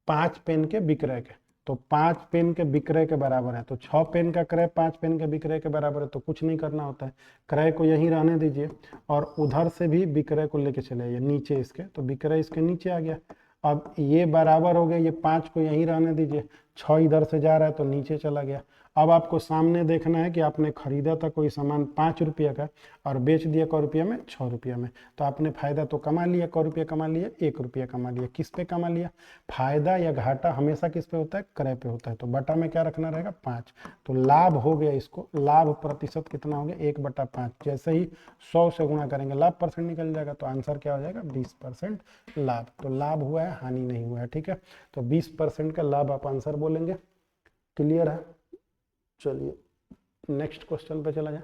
5 पेन के विक्रय के, तो 5 पेन के विक्रय के बराबर है। तो 6 पेन का क्रय 5 पेन के विक्रय के बराबर है, तो कुछ नहीं करना होता है, क्रय को यहीं रहने दीजिए और उधर से भी विक्रय को लेके चले आइए नीचे इसके, तो विक्रय इसके नीचे आ गया। अब ये बराबर हो गया, ये 5 को यहीं रहने दीजिए, 6 इधर से जा रहा है तो नीचे चला गया। अब आपको सामने देखना है कि आपने खरीदा था कोई सामान 5 रुपये का और बेच दिया क रुपये में 6 रुपये में, तो आपने फायदा तो कमा लिया, क रुपये कमा लिया, 1 रुपया कमा लिया। किस पे कमा लिया, फायदा या घाटा हमेशा किस पे होता है क्रय पे होता है, तो बटा में क्या रखना रहेगा 5, तो लाभ हो गया। इसको लाभ प्रतिशत कितना हो गया 1/5, जैसे ही 100 से गुणा करेंगे लाभ परसेंट निकल जाएगा, तो आंसर क्या हो जाएगा 20% लाभ। तो लाभ हुआ है, हानि नहीं हुआ है। ठीक है, तो 20% का लाभ आप आंसर बोलेंगे। क्लियर है, चलिए नेक्स्ट क्वेश्चन पे चला जाए।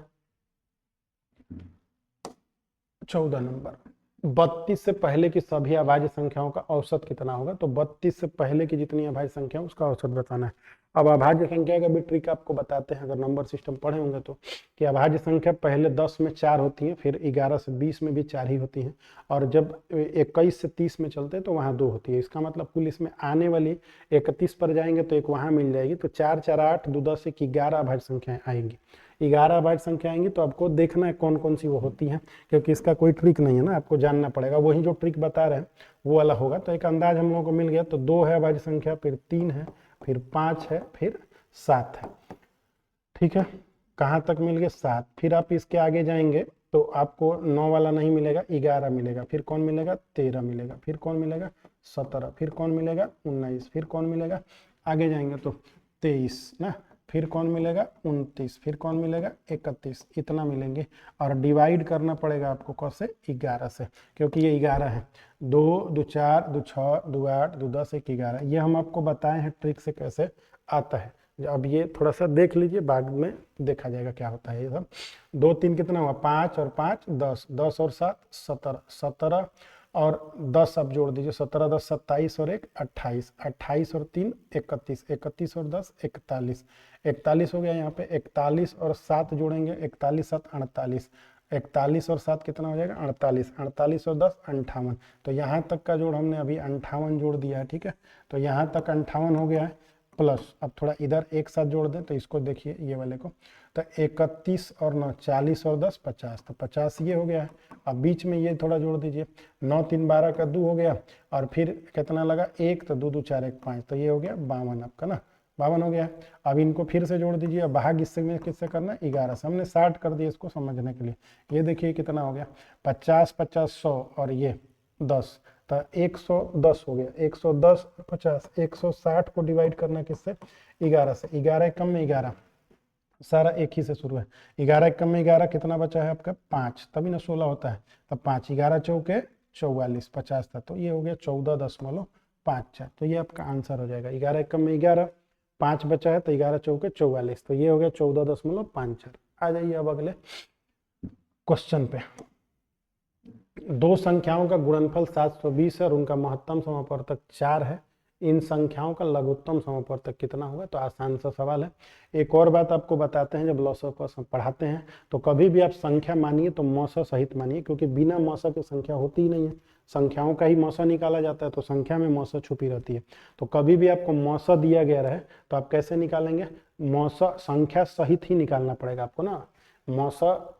14 नंबर, 32 से पहले की सभी अभाज्य संख्याओं का औसत कितना होगा। तो 32 से पहले की जितनी अभाज्य संख्या उसका औसत बताना है। अब अभाज्य संख्या का भी ट्रिक आपको बताते हैं, अगर नंबर सिस्टम पढ़े होंगे तो, कि अभाज्य संख्या पहले 10 में 4 होती है, फिर 11 से 20 में भी 4 ही होती हैं, और जब 21 से 30 में चलते हैं तो वहाँ 2 होती है। इसका मतलब कुल इसमें आने वाली 31 पर जाएंगे तो एक वहाँ मिल जाएगी, तो 4 4 8 2 10 1 11 अभाज्य संख्याएं आएंगी। 11 अभाज्य संख्या आएंगी, तो आपको देखना है कौन कौन सी वो होती हैं, क्योंकि इसका कोई ट्रिक नहीं है ना, आपको जानना पड़ेगा। वही जो ट्रिक बता रहे हैं वो वाला होगा। तो एक अंदाज हम लोगों को मिल गया, तो 2 है अभाज्य संख्या, फिर 3 है, फिर 5 है, फिर 7 है। ठीक है, कहाँ तक मिल गया 7। फिर आप इसके आगे जाएंगे तो आपको 9 वाला नहीं मिलेगा, 11 मिलेगा, फिर कौन मिलेगा 13 मिलेगा, फिर कौन मिलेगा 17, फिर कौन मिलेगा 19, फिर कौन मिलेगा, आगे जाएंगे तो 23 ना, फिर कौन मिलेगा 29, फिर कौन मिलेगा 31, इतना मिलेंगे। और डिवाइड करना पड़ेगा आपको कौन से 11 से, क्योंकि ये 11 है। 2 2 4 2 6 2 8 2 10 1 11, ये हम आपको बताए हैं ट्रिक से कैसे आता है। अब ये थोड़ा सा देख लीजिए, बाद में देखा जाएगा क्या होता है ये सब। 2 3 कितना हुआ 5 और 5 10, 10 और 7 17, 17 और 10 आप जोड़ दीजिए, 17 10 27 और 1 28, 28 और 3 31, 31 और 10 41, 41 हो गया। यहाँ पे 41 और 7 जोड़ेंगे, 41 7 48, 41 और 7 कितना हो जाएगा 48, 48 और 10 58। तो यहाँ तक का जोड़ हमने अभी 58 जोड़ दिया है, ठीक है। तो यहाँ तक 58 हो गया है। प्लस अब थोड़ा इधर एक साथ जोड़ दें, तो इसको देखिए ये वाले को, तो 31 और 9 40 और 10 50, तो 50 ये हो गया है। अब बीच में ये थोड़ा जोड़ दीजिए, 9 3 12 का 2 हो गया, और फिर कितना लगा 1, तो 2 2 4 1 5, तो ये हो गया 52 आपका ना, 52 हो गया। अब इनको फिर से जोड़ दीजिए। अब भाग इससे में किससे करना है 11 से, हमने 60 कर दिया इसको समझने के लिए। ये देखिए कितना हो गया 50 50 100 और ये 10, तो 110 हो गया। 110 50, 160 को डिवाइड करना किससे 11 से, 11 कम में 11, सारा एक ही से शुरू है। 11 कम में 11 कितना बचा है आपका 5, तभी ना 16 होता है। तब 5 11 चौके 44, 50 था, तो ये हो गया 14.54, तो ये आपका आंसर हो जाएगा। 11 कम में 11, 5 बचा है, तो 11 चौके 44, तो ये हो गया 14.54। आ जाइए अब अगले क्वेश्चन पे। दो संख्याओं का गुणनफल 720 है और उनका महत्तम समापवर्तक 4 है। इन संख्याओं का लघुत्तम समापवर्तक कितना होगा? तो आसान सा सवाल है। एक और बात आपको बताते हैं, जब लॉसर को पढ़ाते हैं तो कभी भी आप संख्या मानिए तो मौसा सहित मानिए, क्योंकि बिना मौसा की संख्या होती ही नहीं है। संख्याओं का ही मौसा निकाला जाता है, तो संख्या में मौसा छुपी रहती है। तो कभी भी आपको मौसा दिया गया रहे तो आप कैसे निकालेंगे? मौसा संख्या सहित ही निकालना पड़ेगा आपको ना, मौसा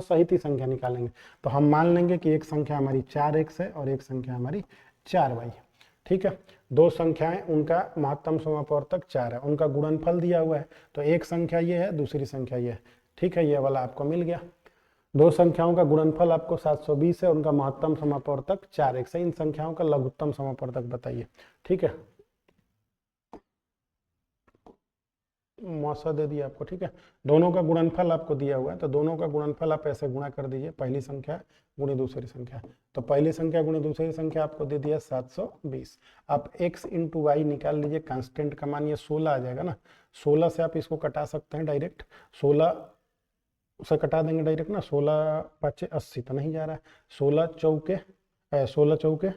सहित ही संख्या निकालेंगे। तो हम मान लेंगे कि एक संख्या हमारी 4x है और एक संख्या हमारी 4y है, ठीक है। दो संख्याएं, उनका महत्तम समापवर्तक 4 है, उनका गुणनफल दिया हुआ है, तो एक संख्या ये है, दूसरी संख्या ये है, ठीक है। ये वाला आपको मिल गया। दो संख्याओं का गुणनफल आपको 720 है, उनका महत्तम समापवर्तक 4x है। इन संख्याओं का लघुत्तम समापवर्तक बताइए, ठीक है। मौसा दे दिया आपको, ठीक है। दोनों का गुणनफल आपको दिया हुआ है, तो दोनों का गुणनफल आप ऐसे गुणा कर दीजिए, पहली संख्या गुणे दूसरी संख्या। तो पहली संख्या गुणे दूसरी संख्या आपको दे दिया 720। आप x इंटू वाई निकाल लीजिए, कांस्टेंट का मान ये 16 आ जाएगा ना। 16 से आप इसको कटा सकते हैं डायरेक्ट, 16 से कटा देंगे डायरेक्ट ना। 16 5 80 तो नहीं जा रहा है, 16 चौके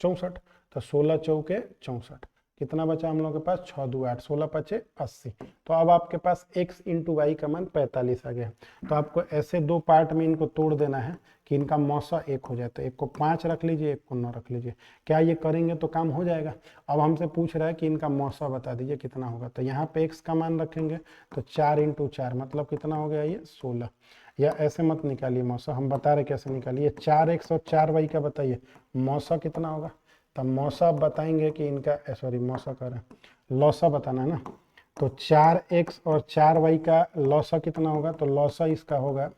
64, तो 16 चौके 64, कितना बचा हम लोग के पास 6 2 8, 16 5 80। तो अब आपके पास x इंटू वाई का मान 45 आ गया। तो आपको ऐसे दो पार्ट में इनको तोड़ देना है कि इनका मौसा 1 हो जाए। तो एक को 5 रख लीजिए, एक को 9 रख लीजिए। क्या ये करेंगे तो काम हो जाएगा? अब हमसे पूछ रहा है कि इनका मौसा बता दीजिए कितना होगा। तो यहाँ पे x का मान रखेंगे, तो 4 इंटू 4 मतलब कितना हो गया ये 16। या ऐसे मत निकालिए मौसा, हम बता रहे कैसे निकालिए। 4x और 4y का बताइए मौसा कितना होगा। तब मौसा बताएंगे कि इनका मौसा कर रहे हैं, लौसा बताना है ना। तो 4x और 4y का लौसा कितना होगा? तो लौसा इसका होगा,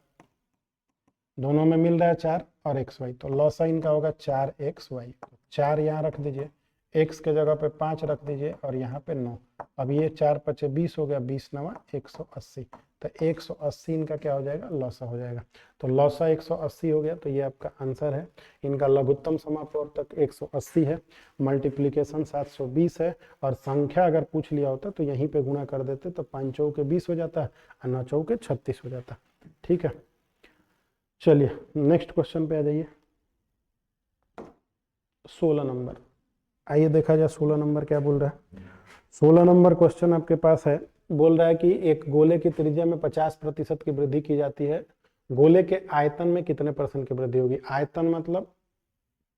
दोनों में मिल रहा है 4 और xy, तो लौसा इनका होगा 4xy। 4 यहाँ रख दीजिए, x के जगह पे 5 रख दीजिए और यहाँ पे 9। अब ये 4 5 20 हो गया, 20 9 180, तो 180 इनका क्या हो जाएगा? लौसा हो जाएगा। तो लौसा 180 हो गया, तो ये आपका आंसर है। इनका लघुत्तम समापवर्तक 180 है, मल्टीप्लीकेशन 720 है, और संख्या अगर पूछ लिया होता तो यहीं पे गुणा कर देते, तो 5 चौके 20 हो जाता है और 9 चौके 36 हो जाता, ठीक है। चलिए नेक्स्ट क्वेश्चन पे आ जाइए, 16 नंबर। आइए देखा जाए 16 नंबर क्या बोल रहा है। 16 नंबर क्वेश्चन आपके पास है, बोल रहा है कि एक गोले की त्रिज्या में 50% की वृद्धि की जाती है, गोले के आयतन में कितने % की वृद्धि होगी? आयतन मतलब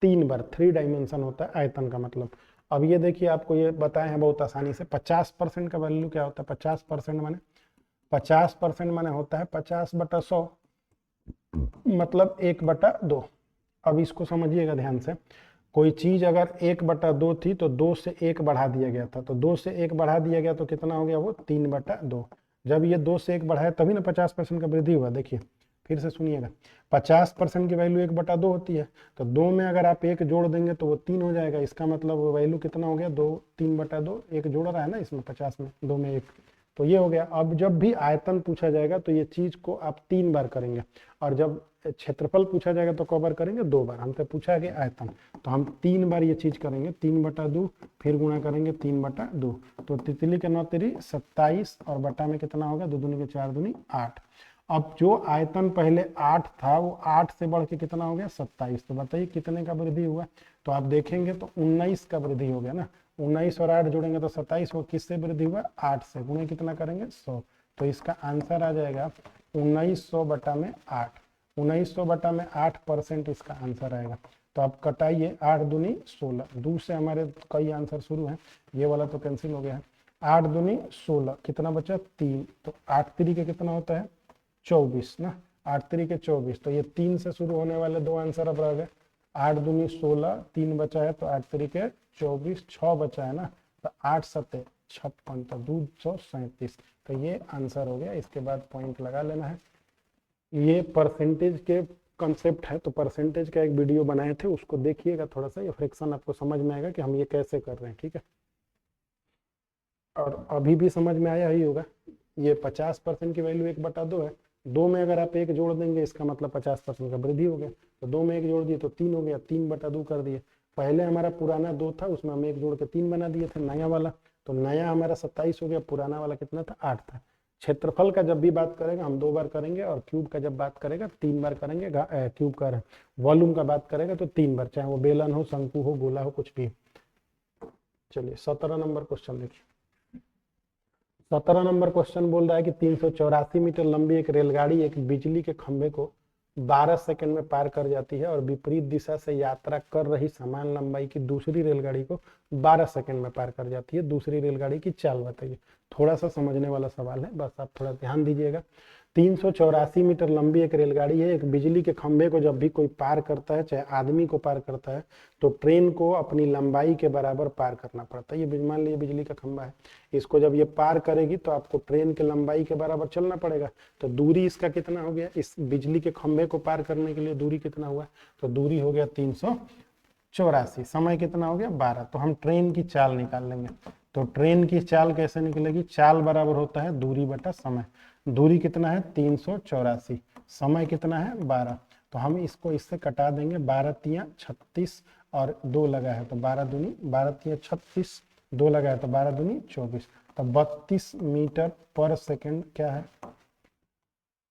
3 बार, 3 डायमेंशन होता है आयतन का मतलब। अब ये देखिए आपको ये बताए हैं बहुत आसानी से। 50% का वैल्यू क्या होता है? 50% माने 50% माने होता है 50/100, मतलब 1/2। अब इसको समझिएगा ध्यान से। कोई चीज अगर 1/2 थी तो 2 से 1 बढ़ा दिया गया था, तो 2 से 1 बढ़ा दिया गया तो कितना हो गया? वो 3/2। जब ये 2 से 1 बढ़ाया तभी ना 50% का वृद्धि हुआ। देखिए फिर से सुनिएगा, 50% की वैल्यू 1/2 होती है, तो 2 में अगर आप 1 जोड़ देंगे तो वो 3 हो जाएगा। इसका मतलब वो वैल्यू कितना हो गया? 2 3/2, 1 जोड़ रहा है ना इसमें 50 में, 2 में 1, तो ये हो गया। अब जब भी आयतन पूछा जाएगा तो ये चीज को आप 3 बार करेंगे, और जब क्षेत्रफल पूछा जाएगा तो कब बार करेंगे, 2 बार। हमसे पूछा है कि आयतन, तो हम 3 बार ये चीज करेंगे, 3/2 फिर गुणा करेंगे 3/2, तो तितली के 9 तिरी 27 और बटा में कितना होगा, 2 दूनी के 4 दूनी 8। अब जो आयतन पहले 8 था वो 8 से बढ़ के कितना हो गया, 27। तो बताइए कितने का वृद्धि हुआ। तो आप देखेंगे तो 19 का वृद्धि हो गया ना, 19 और 8 जोड़ेंगे तो 27, वो किससे वृद्धि हुआ, 8 से। गुणे कितना करेंगे, 100। तो इसका आंसर आ जाएगा 1900 बटा में 8। 1900 बटा में 8% इसका आंसर आएगा। तो आप कटाइए, 8 दूनी 16, 2 से हमारे कई आंसर शुरू हैं, ये वाला तो कैंसिल हो गया है। 8 दूनी 16, कितना बचा, 3। तो 8 3 के कितना होता है, 24 ना, 8 3 के 24। तो ये 3 से शुरू होने वाले 2 आंसर अब रह गए। 8 दूनी 16, 3 बचा है, तो 8 3 के 24, 6 बचा है ना, तो 8 7 56, तो 237। तो ये आंसर हो गया। इसके बाद पॉइंट लगा लेना है। ये परसेंटेज के कंसेप्ट है, तो परसेंटेज का एक वीडियो बनाए थे, उसको देखिएगा थोड़ा सा, ये फ्रैक्शन आपको समझ में आएगा कि हम ये कैसे कर रहे हैं, ठीक है। और अभी भी समझ में आया ही होगा, ये 50% की वैल्यू 1/2 है। 2 में अगर आप 1 जोड़ देंगे इसका मतलब 50% का वृद्धि हो गया। तो 2 में 1 जोड़ दिए तो 3 हो गया, 3/2 कर दिए। पहले हमारा पुराना 2 था, उसमें हम 1 जोड़ के 3 बना दिए थे नया वाला, तो नया हमारा 27 हो गया, पुराना वाला कितना था, 8 था। क्षेत्रफल का जब भी बात करेगा हम 2 बार करेंगे, और क्यूब का जब बात करेगा 3 बार करेंगे। क्यूब का वॉल्यूम का बात करेगा तो 3 बार, चाहे वो बेलन हो, शंकु हो, गोला हो, कुछ भी। चलिए 17 नंबर क्वेश्चन देखिए। 17 नंबर क्वेश्चन बोल रहा है कि 384 मीटर लंबी एक रेलगाड़ी एक बिजली के खंभे को 12 सेकंड में पार कर जाती है, और विपरीत दिशा से यात्रा कर रही समान लंबाई की दूसरी रेलगाड़ी को 12 सेकंड में पार कर जाती है। दूसरी रेलगाड़ी की चाल बताइए। थोड़ा सा समझने वाला सवाल है, बस आप थोड़ा ध्यान दीजिएगा। 384 मीटर लंबी एक रेलगाड़ी है, एक बिजली के खंभे को जब भी कोई पार करता है, चाहे आदमी को पार करता है, तो ट्रेन को अपनी लंबाई के बराबर पार करना पड़ता है। ये मान लीजिए बिजली का खंभा है, इसको जब ये पार करेगी तो आपको ट्रेन के लंबाई के बराबर चलना पड़ेगा। तो दूरी इसका कितना हो गया, इस बिजली के खंभे को पार करने के लिए दूरी कितना हुआ, तो दूरी हो गया 384। समय कितना हो गया, 12। तो हम ट्रेन की चाल निकाल लेंगे। तो ट्रेन की चाल कैसे निकलेगी, चाल बराबर होता है दूरी बटा समय। दूरी कितना है, 384, समय कितना है, 12। तो हम इसको इससे कटा देंगे, 12 तियां 36 और 2 लगा है तो 12 दूनी 12 तियां 36, 2 लगा है तो 12 दूनी 24। तो 32 मीटर पर सेकंड क्या है,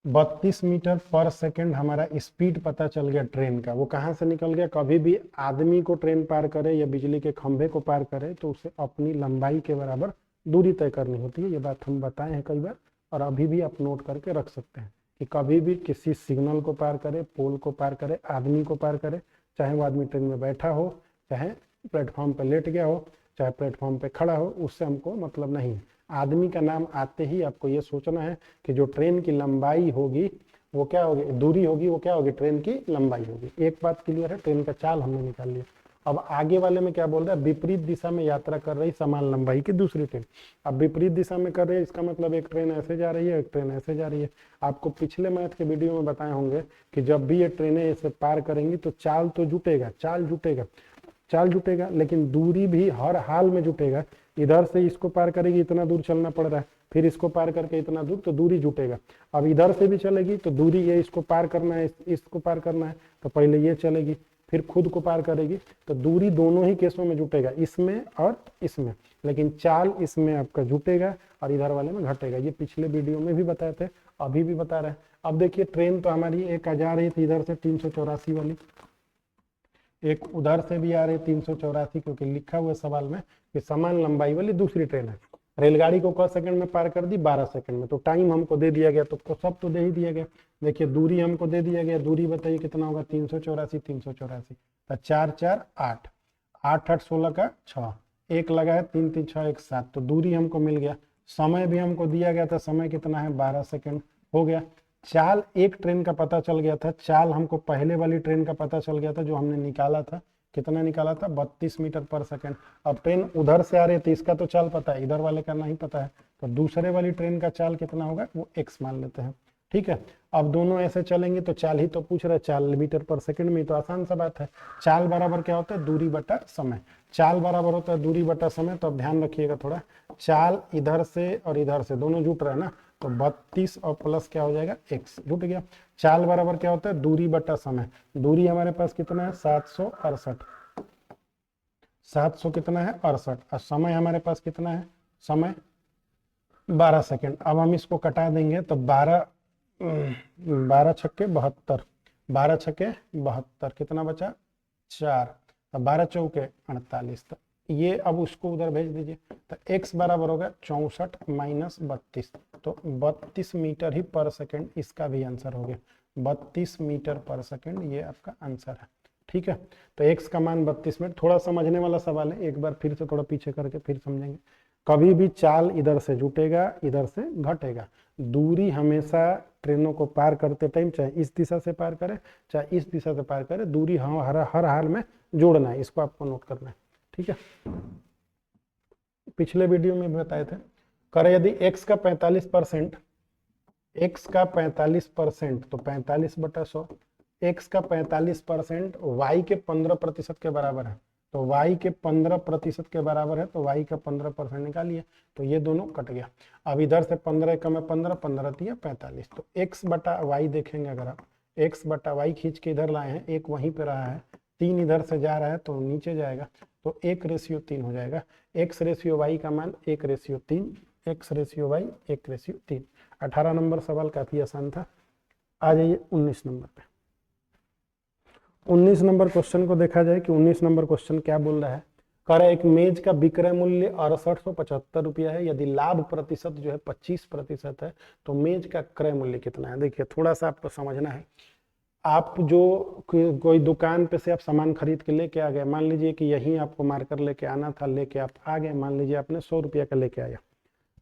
32 मीटर पर सेकंड हमारा स्पीड पता चल गया ट्रेन का। वो कहाँ से निकल गया, कभी भी आदमी को ट्रेन पार करे या बिजली के खंभे को पार करे तो उसे अपनी लंबाई के बराबर दूरी तय करनी होती है। ये बात हम बताए हैं कई बार, और अभी भी आप नोट करके रख सकते हैं कि कभी भी किसी सिग्नल को पार करे, पोल को पार करे, आदमी को पार करे, चाहे वो आदमी ट्रेन में बैठा हो, चाहे प्लेटफॉर्म पर लेट गया हो, चाहे प्लेटफॉर्म पे खड़ा हो, उससे हमको मतलब नहीं है। आदमी का नाम आते ही आपको ये सोचना है कि जो ट्रेन की लंबाई होगी वो क्या होगी, दूरी होगी वो क्या होगी, ट्रेन की लंबाई होगी। एक बात क्लियर है, ट्रेन का चाल हमने निकाल लिया। अब आगे वाले में क्या बोल रहा है, विपरीत दिशा में यात्रा कर रही समान लंबाई की दूसरी ट्रेन। अब विपरीत दिशा में कर रही है, इसका मतलब एक ट्रेन ऐसे जा रही है, एक ट्रेन ऐसे जा रही है। आपको पिछले मैथ के वीडियो में बताए होंगे कि जब भी ये ट्रेनें ऐसे पार करेंगी तो चाल तो जुटेगा, चाल जुटेगा, लेकिन दूरी भी हर हाल में जुटेगा। इधर से इसको पार करेगी, इतना दूर चलना पड़ रहा है, फिर इसको पार करके इतना दूर, तो दूरी जुटेगा। अब इधर से भी चलेगी तो दूरी, ये इसको पार करना है, इसको पार करना है, तो पहले ये चलेगी, फिर खुद को पार करेगी, तो दूरी दोनों ही केसों में जुटेगा, इसमें और इसमें, लेकिन चाल इसमें आपका जुटेगा और इधर वाले में घटेगा। ये पिछले वीडियो में भी बताए थे, अभी भी बता रहे हैं। अब देखिए ट्रेन तो हमारी एक जा रही थी इधर से 384 वाली, एक उधर से भी आ रही 384, क्योंकि लिखा हुआ सवाल में कि समान लंबाई वाली दूसरी ट्रेन है। रेलगाड़ी को क सेकंड में पार कर दी, 12 सेकंड में। तो टाइम हमको दे दिया गया, तो सब तो दे ही दिया गया। देखिए दूरी हमको दे दिया गया, दूरी बताइए कितना होगा, 384, 384, तो 4 4 8, 8 8 16 का 6, एक लगा है, 3 3 6 1 7, तो दूरी हमको मिल गया। समय भी हमको दिया गया था, समय कितना है, 12 सेकंड हो गया। चाल एक ट्रेन का पता चल गया था, चाल हमको पहले वाली ट्रेन का पता चल गया था जो हमने निकाला था, कितना निकाला था, 32 मीटर पर सेकंड। अब ट्रेन उधर से आ रही थी, इसका तो चाल पता है, इधर वाले का नहीं पता है, तो दूसरे वाली ट्रेन का चाल कितना होगा, वो x मान लेते हैं, ठीक है। अब दोनों ऐसे चलेंगे तो चाल ही तो पूछ रहे, चाल मीटर पर सेकंड में, तो आसान सा बात है। चाल बराबर क्या होता है, दूरी बटा समय। चाल बराबर होता है दूरी बटा समय, तो अब ध्यान रखिएगा थोड़ा, चाल इधर से और इधर से दोनों जुट रहा है ना, तो 32 और प्लस क्या हो जाएगा x जुट गया। चाल बराबर क्या होता है दूरी बटा समय। दूरी हमारे पास कितना है 768, 700 कितना है 68, और समय हमारे पास कितना है समय 12 सेकेंड। अब हम इसको कटा देंगे तो 12 छक्के 72, 12 छक्के 72 कितना बचा 4, तो 12 चौके 48। तो ये अब उसको उधर भेज दीजिए, तो x बराबर होगा 64 माइनस 32, तो 32 मीटर ही पर सेकेंड इसका भी आंसर हो गया। 32 मीटर पर सेकेंड ये आपका आंसर है। ठीक है, तो x का मान 32 मिनट। थोड़ा समझने वाला सवाल है, एक बार फिर से थोड़ा पीछे करके फिर समझेंगे। कभी भी चाल इधर से जुटेगा इधर से घटेगा। दूरी हमेशा ट्रेनों को पार करते टाइम चाहे इस दिशा से पार करे चाहे इस दिशा से पार करे, दूरी हर हाल में जोड़ना है, इसको आपको नोट करना है। ठीक है, पिछले वीडियो में भी बताए थे, करे यदि x का 45%, x का 45% तो 45/100, x का 45% y के 15% के बराबर है, तो y के 15% के बराबर है, तो y का 15% निकालिए, तो ये दोनों कट गया। अब इधर से 15 कम है 15, 15 दिया 45, तो x बटा y देखेंगे, अगर आप x बटा y खींच के इधर लाए हैं, एक वहीं पे रहा है, 3 इधर से जा रहा है तो नीचे जाएगा, तो 1:3 हो जाएगा। x रेशियो y का मान 1:3, x रेशियो y 1:3। 18 नंबर सवाल काफी आसान था। आ जाइए 19 नंबर पे। 19 नंबर क्वेश्चन को देखा जाए कि 19 नंबर क्वेश्चन क्या बोल रहा है। कह रहा है एक मेज का विक्रय मूल्य 6875 रुपया है, यदि लाभ प्रतिशत जो है 25% है, तो मेज का क्रय मूल्य कितना है। देखिए थोड़ा सा आपको समझना है। आप जो कोई दुकान पे से आप सामान खरीद के लेके आ गए, मान लीजिए कि यहीं आपको मार्कर लेके आना था, लेके आप आ गए, मान लीजिए आपने 100 रुपया का लेके आया,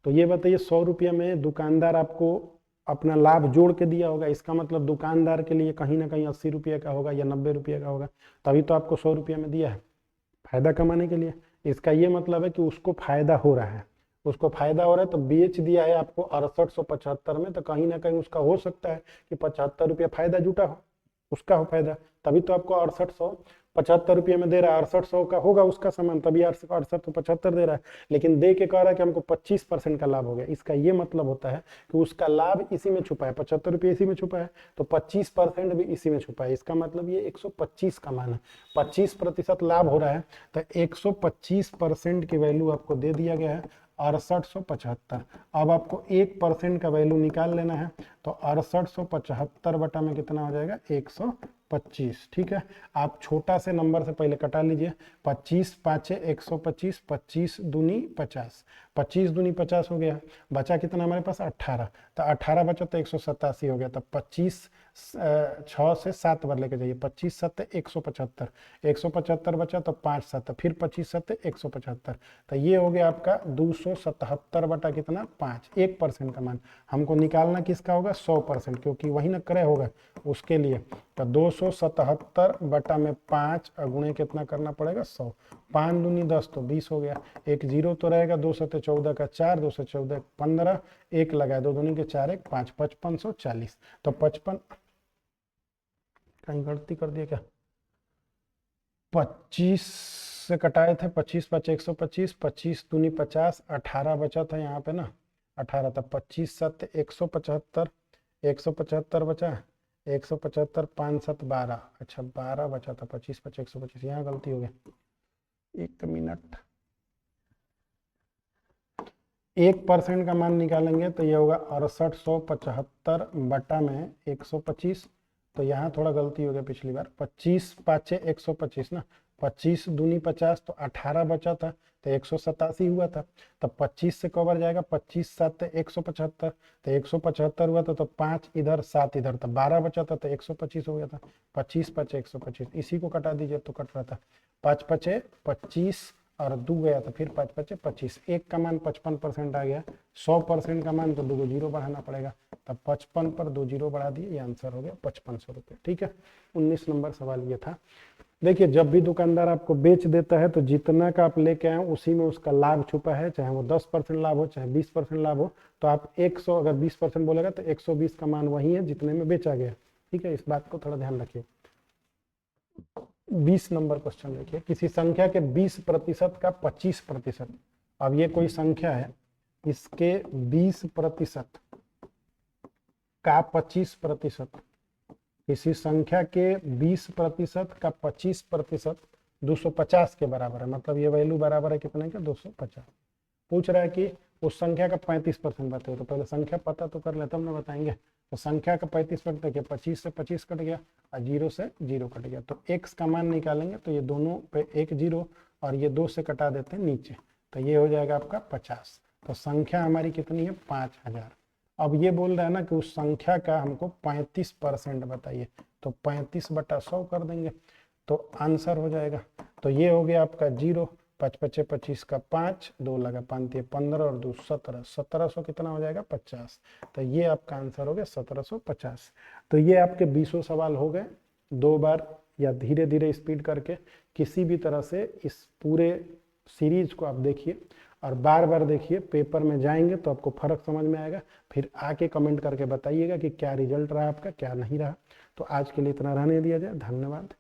तो ये बताइए 100 रुपया में दुकानदार आपको अपना लाभ जोड़ के दिया होगा, इसका मतलब दुकानदार के लिए कहीं ना कहीं 80 रुपये का होगा या 90 रुपये का होगा, तभी तो आपको 100 रुपया में दिया है फायदा कमाने के लिए। इसका ये मतलब है कि उसको फायदा हो रहा है, उसको फायदा हो रहा है, तो बेच दिया है आपको 6875 में, तो कहीं ना कहीं उसका हो सकता है कि 75 रुपया फायदा जुटा हो, उसका हो फायदा, तभी तो आपको 6875 रुपये में दे रहा है। 6800 का होगा उसका सामान, तभी 6875 दे रहा है, लेकिन दे के कह रहा है कि हमको 25% का लाभ हो गया। इसका ये मतलब होता है कि उसका लाभ इसी में छुपा है, 75 रुपये इसी में छुपा है, तो 25% भी इसी में छुपा है। इसका मतलब ये 125 का मान है, 25% लाभ हो रहा है, तो 125% की वैल्यू आपको दे दिया गया है 6875। अब आपको 1% का वैल्यू निकाल लेना है, तो 6875 बटा में कितना हो जाएगा 125। ठीक है, आप छोटा से नंबर से पहले कटा लीजिए। 25 पाँचे 125, 25 दूनी 50, 25 दूनी 50 हो गया, बचा कितना हमारे पास 18, तो 18 बचा तो 187 हो गया, तो 25 6 से 7 बार लेके जाइए, 25 7 175, 175 बचा तो 5 7, फिर 25 7 175, तो ये हो गया आपका 277 बटा कितना 5, 1% का मान हमको निकालना किसका होगा 100%, क्योंकि वही ना क्रय होगा उसके लिए। तो 277 बटा में 5 गुणे कितना करना पड़ेगा 100, 5 दूनी 10 तो 20 हो गया, एक जीरो तो रहेगा, 2 7 14 का 4, 2 से 14 15, एक लगाए, 2 दूनी के 4 1 5, 5540, तो 55 कहीं गलती कर दिया क्या, 25 से कटाए थे, 25 5 125, 25 दूनी 50, 18 बचा था यहाँ पे ना 18, तब 25 7 175, 175 बचा, 175 5 7 12, अच्छा 12 बचा था, 25 5 125, यहाँ गलती हो गई, 1 मिनट। 1% का मान निकालेंगे तो ये होगा 6875 बटा में 125, तो यहाँ थोड़ा गलती हो गया पिछली बार, 25 पाँचे 125 ना, 25 दूनी 50, तो 18 बचा था, तो 187 हुआ था, तब 25 से कवर जाएगा, 25 7 175, तो 175 हुआ था, तो 5 इधर 7 इधर, तो 12 बचा था, तो 125 हो गया था, 25 5 125, इसी को कटा दीजिए तो कट रहा था, 5 5 25 और 2 गया, तो फिर 5 5 25, एक का मान 55% आ गया, 100% का मान तो 2 जीरो बढ़ाना पड़ेगा, तब 55 पर 2 जीरो बढ़ा दिए, ये आंसर हो गया 5500 रुपये। ठीक है, 19 नंबर सवाल ये था। देखिए जब भी दुकानदार आपको बेच देता है, तो जितना का आप लेके आए उसी में उसका लाभ छुपा है, चाहे वो 10% लाभ हो चाहे 20% लाभ हो, तो आप 100 अगर 20% बोलेगा तो 120 का मान वही है जितने में बेचा गया। ठीक है, इस बात को थोड़ा ध्यान रखिए। 20 नंबर क्वेश्चन देखिए, किसी संख्या के 20% का 25%, अब ये कोई संख्या है, इसके 20% का 25%, किसी संख्या के 20% का 25% 250 के बराबर है, मतलब ये वैल्यू बराबर है कितने के, 250। पूछ रहा है कि उस संख्या का 35% बताओ, तो पहले संख्या पता तो कर ले तब ना बताएंगे। तो संख्या का 35% देखिए 25 से 25 कट गया और 0 से 0 कट गया, तो x का मान निकालेंगे तो ये दोनों पे एक 0 और ये 2 से कटा देते हैं नीचे, तो ये हो जाएगा आपका 50। तो संख्या हमारी कितनी है, 5000। अब ये बोल रहा है ना कि उस संख्या का हमको 35% बताइए, तो 35/100 कर देंगे तो आंसर हो जाएगा। तो ये हो गया आपका 0, 5 पचे 25 का 5, 2 लगा 5 15 और 2 17, 1700 कितना हो जाएगा, 50। तो ये आपका आंसर हो गया 1750। तो ये आपके 20 सवाल हो गए। 2 बार या धीरे धीरे स्पीड करके किसी भी तरह से इस पूरे सीरीज को आप देखिए और बार बार देखिए, पेपर में जाएंगे तो आपको फर्क समझ में आएगा। फिर आके कमेंट करके बताइएगा कि क्या रिजल्ट रहा आपका, क्या नहीं रहा। तो आज के लिए इतना रहने दिया जाए, धन्यवाद।